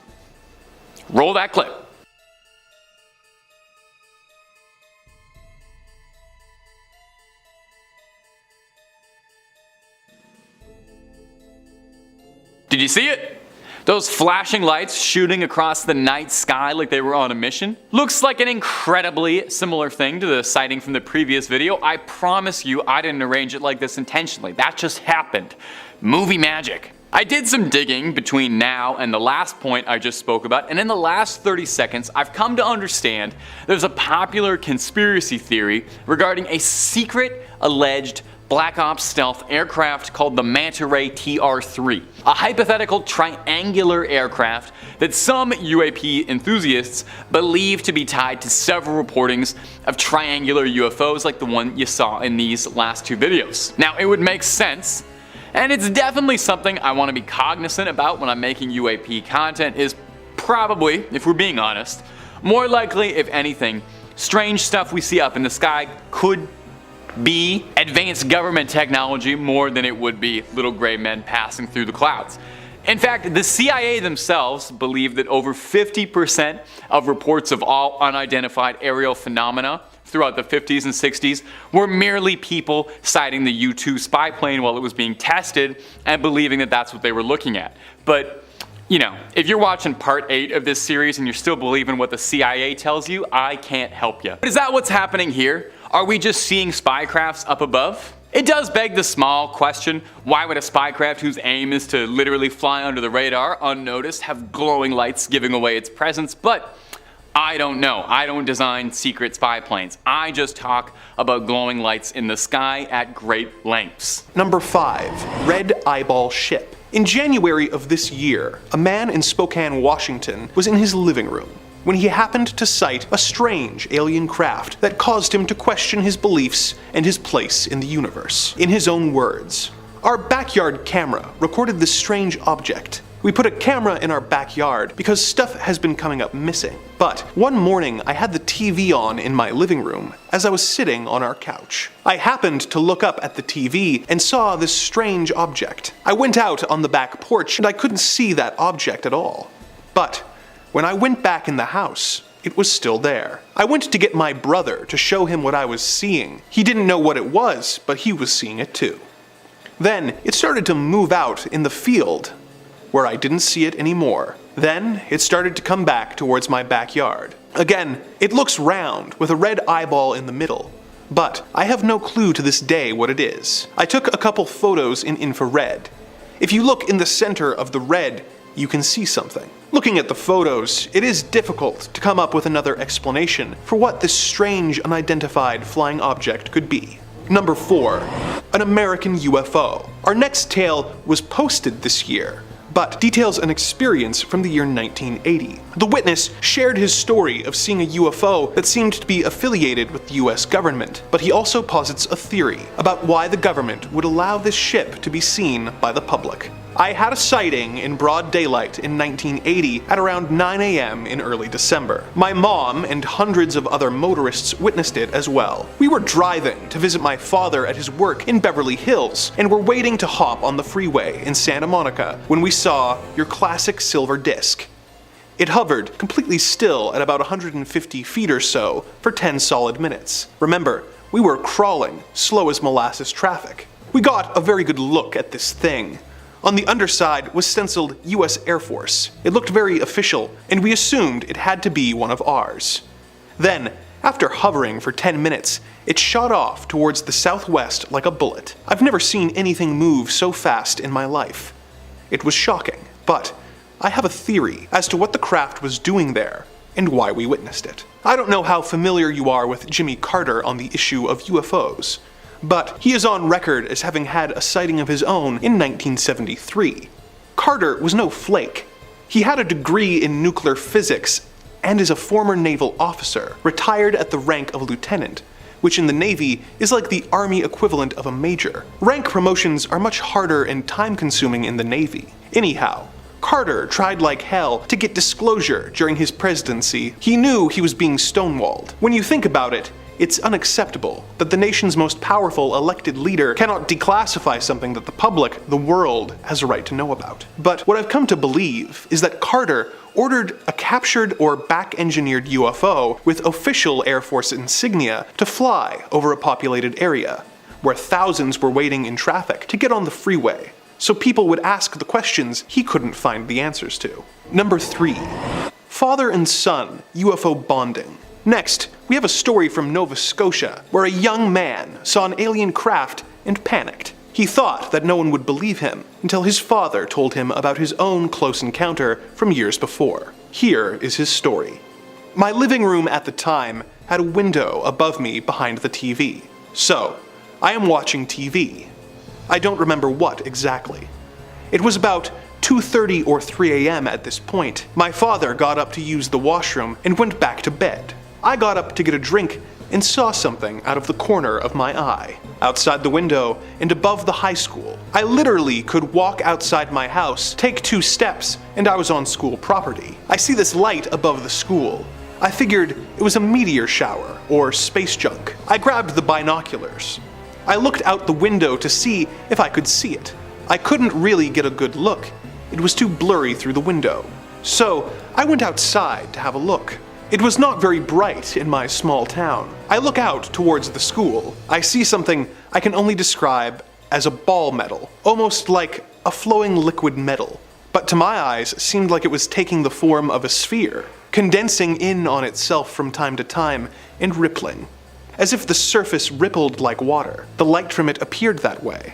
Roll that clip. Did you see it? Those flashing lights shooting across the night sky like they were on a mission? Looks like an incredibly similar thing to the sighting from the previous video. I promise you I didn't arrange it like this intentionally. That just happened. Movie magic. I did some digging between now and the last point I just spoke about, and in the last 30 seconds I've come to understand there's a popular conspiracy theory regarding a secret alleged Black Ops stealth aircraft called the Manta Ray TR-3, a hypothetical triangular aircraft that some UAP enthusiasts believe to be tied to several reportings of triangular UFOs like the one you saw in these last 2 videos. Now, it would make sense, and it's definitely something I want to be cognizant about when I'm making UAP content, is probably, if we're being honest, more likely, if anything, strange stuff we see up in the sky could be advanced government technology more than it would be little gray men passing through the clouds. In fact, the CIA themselves believe that over 50% of reports of all unidentified aerial phenomena throughout the 50s and 60s were merely people sighting the U-2 spy plane while it was being tested and believing that that's what they were looking at. But, you know, if you're watching part 8 of this series and you're still believing what the CIA tells you, I can't help you. But is that what's happening here? Are we just seeing spy crafts up above? It does beg the small question, why would a spy craft whose aim is to literally fly under the radar unnoticed have glowing lights giving away its presence? But I don't know. I don't design secret spy planes. I just talk about glowing lights in the sky at great lengths. Number 5. Red Eyeball Ship. In January of this year, a man in Spokane, Washington was in his living room when he happened to sight a strange alien craft that caused him to question his beliefs and his place in the universe. In his own words, "Our backyard camera recorded this strange object. We put a camera in our backyard because stuff has been coming up missing. But one morning I had the TV on in my living room as I was sitting on our couch. I happened to look up at the TV and saw this strange object. I went out on the back porch and I couldn't see that object at all. But when I went back in the house, it was still there. I went to get my brother to show him what I was seeing. He didn't know what it was, but he was seeing it too. Then it started to move out in the field, where I didn't see it anymore. Then it started to come back towards my backyard. Again, it looks round with a red eyeball in the middle, but I have no clue to this day what it is. I took a couple photos in infrared. If you look in the center of the red, you can see something. Looking at the photos, it is difficult to come up with another explanation for what this strange unidentified flying object could be. Number 4. An American UFO. Our next tale was posted this year, but details an experience from the year 1980. The witness shared his story of seeing a UFO that seemed to be affiliated with the US government, but he also posits a theory about why the government would allow this ship to be seen by the public. I had a sighting in broad daylight in 1980 at around 9 a.m. in early December. My mom and hundreds of other motorists witnessed it as well. We were driving to visit my father at his work in Beverly Hills and were waiting to hop on the freeway in Santa Monica when we saw your classic silver disc. It hovered completely still at about 150 feet or so for 10 solid minutes. Remember, we were crawling, slow as molasses traffic. We got a very good look at this thing. On the underside was stenciled US Air Force. It looked very official, and we assumed it had to be one of ours. Then, after hovering for 10 minutes, it shot off towards the southwest like a bullet. I've never seen anything move so fast in my life. It was shocking, but I have a theory as to what the craft was doing there and why we witnessed it. I don't know how familiar you are with Jimmy Carter on the issue of UFOs, but he is on record as having had a sighting of his own in 1973. Carter was no flake. He had a degree in nuclear physics and is a former naval officer, retired at the rank of lieutenant, which in the Navy is like the Army equivalent of a major. Rank promotions are much harder and time-consuming in the Navy. Anyhow, Carter tried like hell to get disclosure during his presidency. He knew he was being stonewalled. When you think about it, it's unacceptable that the nation's most powerful elected leader cannot declassify something that the public, the world, has a right to know about. But what I've come to believe is that Carter ordered a captured or back-engineered UFO with official Air Force insignia to fly over a populated area, where thousands were waiting in traffic to get on the freeway, so people would ask the questions he couldn't find the answers to. Number 3. Father and son UFO bonding. Next, we have a story from Nova Scotia, where a young man saw an alien craft and panicked. He thought that no one would believe him until his father told him about his own close encounter from years before. Here is his story. My living room at the time had a window above me behind the TV. So, I am watching TV. I don't remember what exactly. It was about 2:30 or 3 a.m. at this point. My father got up to use the washroom and went back to bed. I got up to get a drink and saw something out of the corner of my eye, outside the window and above the high school. I literally could walk outside my house, take 2 steps, and I was on school property. I see this light above the school. I figured it was a meteor shower or space junk. I grabbed the binoculars. I looked out the window to see if I could see it. I couldn't really get a good look. It was too blurry through the window. So I went outside to have a look. It was not very bright in my small town. I look out towards the school. I see something I can only describe as a ball metal, almost like a flowing liquid metal, but to my eyes seemed like it was taking the form of a sphere, condensing in on itself from time to time and rippling, as if the surface rippled like water. The light from it appeared that way.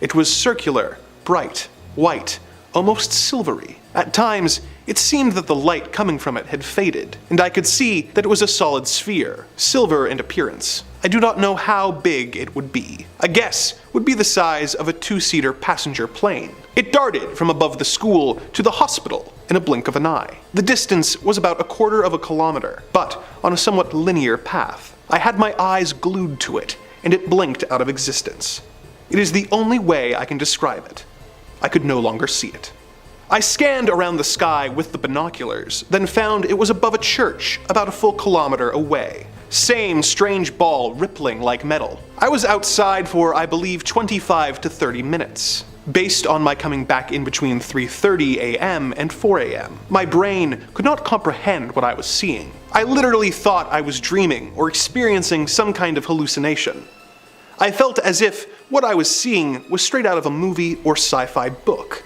It was circular, bright, white, almost silvery. At times, it seemed that the light coming from it had faded, and I could see that it was a solid sphere, silver in appearance. I do not know how big it would be. A guess would be the size of a 2-seater passenger plane. It darted from above the school to the hospital in a blink of an eye. The distance was about 1/4 of a kilometer, but on a somewhat linear path. I had my eyes glued to it, and it blinked out of existence. It is the only way I can describe it. I could no longer see it. I scanned around the sky with the binoculars, then found it was above a church about a full kilometer away. Same strange ball rippling like metal. I was outside for, I believe, 25 to 30 minutes. Based on my coming back in between 3:30 a.m. and 4 a.m., my brain could not comprehend what I was seeing. I literally thought I was dreaming or experiencing some kind of hallucination. I felt as if what I was seeing was straight out of a movie or sci-fi book.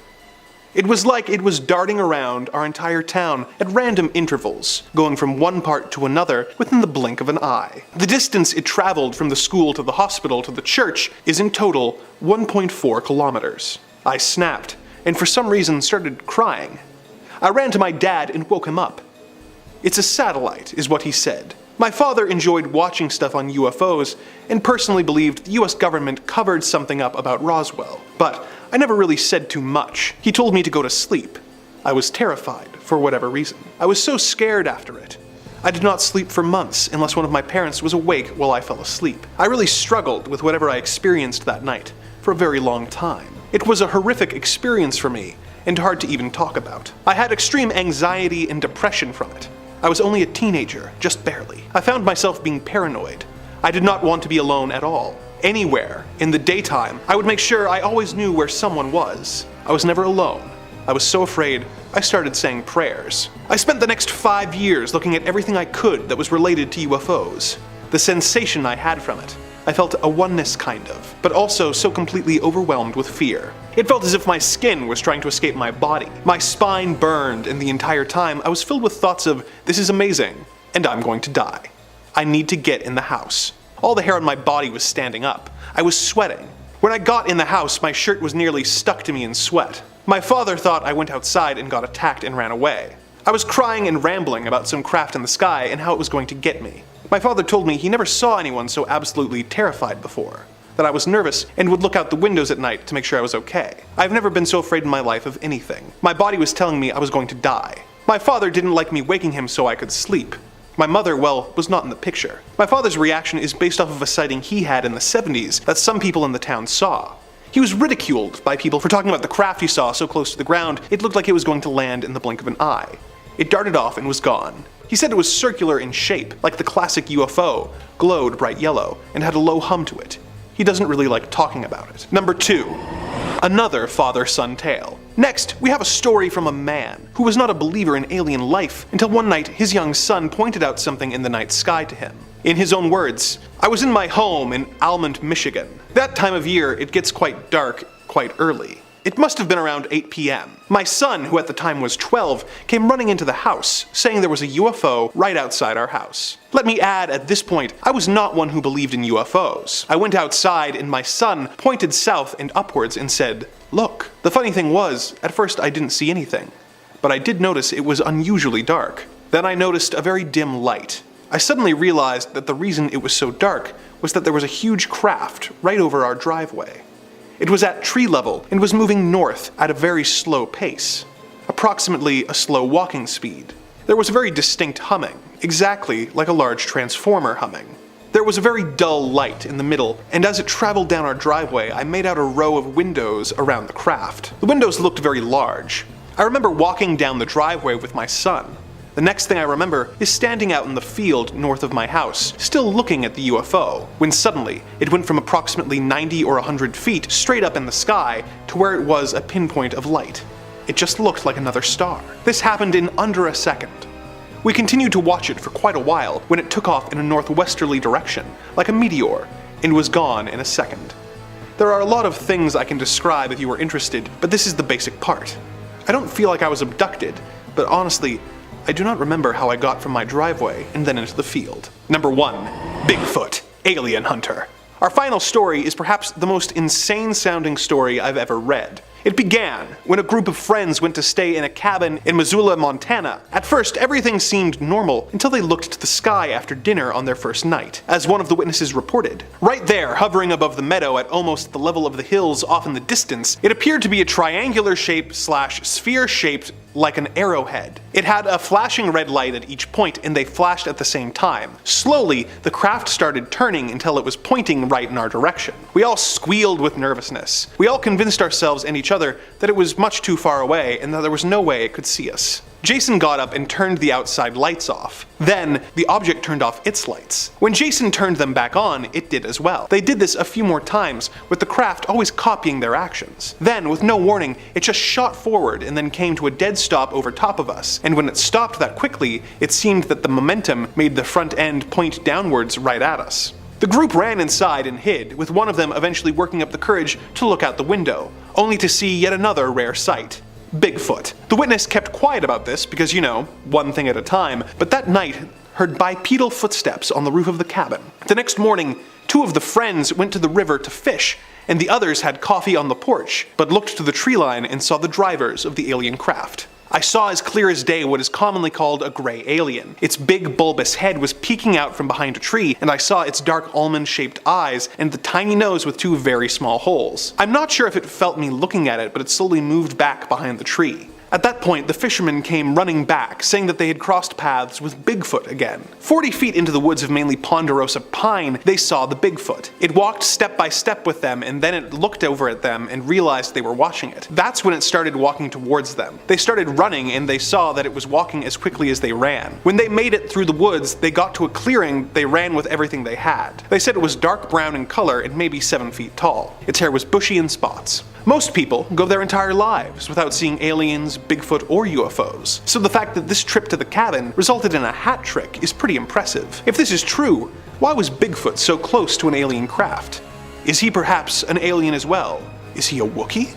It was like it was darting around our entire town at random intervals, going from one part to another within the blink of an eye. The distance it traveled from the school to the hospital to the church is in total 1.4 kilometers. I snapped, and for some reason started crying. I ran to my dad and woke him up. "It's a satellite," is what he said. My father enjoyed watching stuff on UFOs and personally believed the US government covered something up about Roswell, but I never really said too much. He told me to go to sleep. I was terrified, for whatever reason. I was so scared after it. I did not sleep for months unless one of my parents was awake while I fell asleep. I really struggled with whatever I experienced that night for a very long time. It was a horrific experience for me and hard to even talk about. I had extreme anxiety and depression from it. I was only a teenager, just barely. I found myself being paranoid. I did not want to be alone at all. Anywhere, in the daytime, I would make sure I always knew where someone was. I was never alone. I was so afraid, I started saying prayers. I spent the next 5 years looking at everything I could that was related to UFOs. The sensation I had from it. I felt a oneness kind of, but also so completely overwhelmed with fear. It felt as if my skin was trying to escape my body. My spine burned, and the entire time I was filled with thoughts of, this is amazing, and I'm going to die. I need to get in the house. All the hair on my body was standing up. I was sweating. When I got in the house, my shirt was nearly stuck to me in sweat. My father thought I went outside and got attacked and ran away. I was crying and rambling about some craft in the sky and how it was going to get me. My father told me he never saw anyone so absolutely terrified before, that I was nervous and would look out the windows at night to make sure I was okay. I've never been so afraid in my life of anything. My body was telling me I was going to die. My father didn't like me waking him so I could sleep. My mother, well, was not in the picture. My father's reaction is based off of a sighting he had in the 70s that some people in the town saw. He was ridiculed by people for talking about the craft he saw so close to the ground it looked like it was going to land in the blink of an eye. It darted off and was gone. He said it was circular in shape, like the classic UFO, glowed bright yellow, and had a low hum to it. He doesn't really like talking about it. Number 2. Another father-son tale. Next, we have a story from a man who was not a believer in alien life until one night his young son pointed out something in the night sky to him. In his own words, "I was in my home in Almond, Michigan. That time of year it gets quite dark quite early. It must have been around 8 p.m. My son, who at the time was 12, came running into the house, saying there was a UFO right outside our house. Let me add, at this point, I was not one who believed in UFOs. I went outside and my son pointed south and upwards and said, 'Look.' The funny thing was, at first I didn't see anything, but I did notice it was unusually dark. Then I noticed a very dim light. I suddenly realized that the reason it was so dark was that there was a huge craft right over our driveway. It was at tree level and was moving north at a very slow pace, approximately a slow walking speed. There was a very distinct humming, exactly like a large transformer humming. There was a very dull light in the middle, and as it traveled down our driveway, I made out a row of windows around the craft. The windows looked very large. I remember walking down the driveway with my son. The next thing I remember is standing out in the field north of my house, still looking at the UFO, when suddenly it went from approximately 90 or 100 feet straight up in the sky to where it was a pinpoint of light. It just looked like another star. This happened in under a second. We continued to watch it for quite a while when it took off in a northwesterly direction, like a meteor, and was gone in a second. There are a lot of things I can describe if you are interested, but this is the basic part. I don't feel like I was abducted, but honestly, I do not remember how I got from my driveway and then into the field. Number 1. Bigfoot, Alien Hunter. Our final story is perhaps the most insane sounding story I've ever read. It began when a group of friends went to stay in a cabin in Missoula, Montana. At first, everything seemed normal until they looked to the sky after dinner on their first night, as one of the witnesses reported. Right there, hovering above the meadow at almost the level of the hills off in the distance, it appeared to be a triangular shape / sphere shaped like an arrowhead. It had a flashing red light at each point and they flashed at the same time. Slowly, the craft started turning until it was pointing right in our direction. We all squealed with nervousness. We all convinced ourselves and each other that it was much too far away and that there was no way it could see us. Jason got up and turned the outside lights off. Then, the object turned off its lights. When Jason turned them back on, it did as well. They did this a few more times, with the craft always copying their actions. Then, with no warning, it just shot forward and then came to a dead stop over top of us, and when it stopped that quickly, it seemed that the momentum made the front end point downwards right at us. The group ran inside and hid, with one of them eventually working up the courage to look out the window, only to see yet another rare sight. Bigfoot. The witness kept quiet about this because, you know, one thing at a time, but that night heard bipedal footsteps on the roof of the cabin. The next morning, 2 of the friends went to the river to fish, and the others had coffee on the porch, but looked to the tree line and saw the drivers of the alien craft. I saw as clear as day what is commonly called a gray alien. Its big bulbous head was peeking out from behind a tree, and I saw its dark almond-shaped eyes and the tiny nose with 2 very small holes. I'm not sure if it felt me looking at it, but it slowly moved back behind the tree. At that point, the fishermen came running back, saying that they had crossed paths with Bigfoot again. 40 feet into the woods of mainly ponderosa pine, they saw the Bigfoot. It walked step by step with them, and then it looked over at them and realized they were watching it. That's when it started walking towards them. They started running, and they saw that it was walking as quickly as they ran. When they made it through the woods, they got to a clearing. They ran with everything they had. They said it was dark brown in color and maybe 7 feet tall. Its hair was bushy in spots. Most people go their entire lives without seeing aliens, Bigfoot, or UFOs, so the fact that this trip to the cabin resulted in a hat trick is pretty impressive. If this is true, why was Bigfoot so close to an alien craft? Is he perhaps an alien as well? Is he a Wookiee?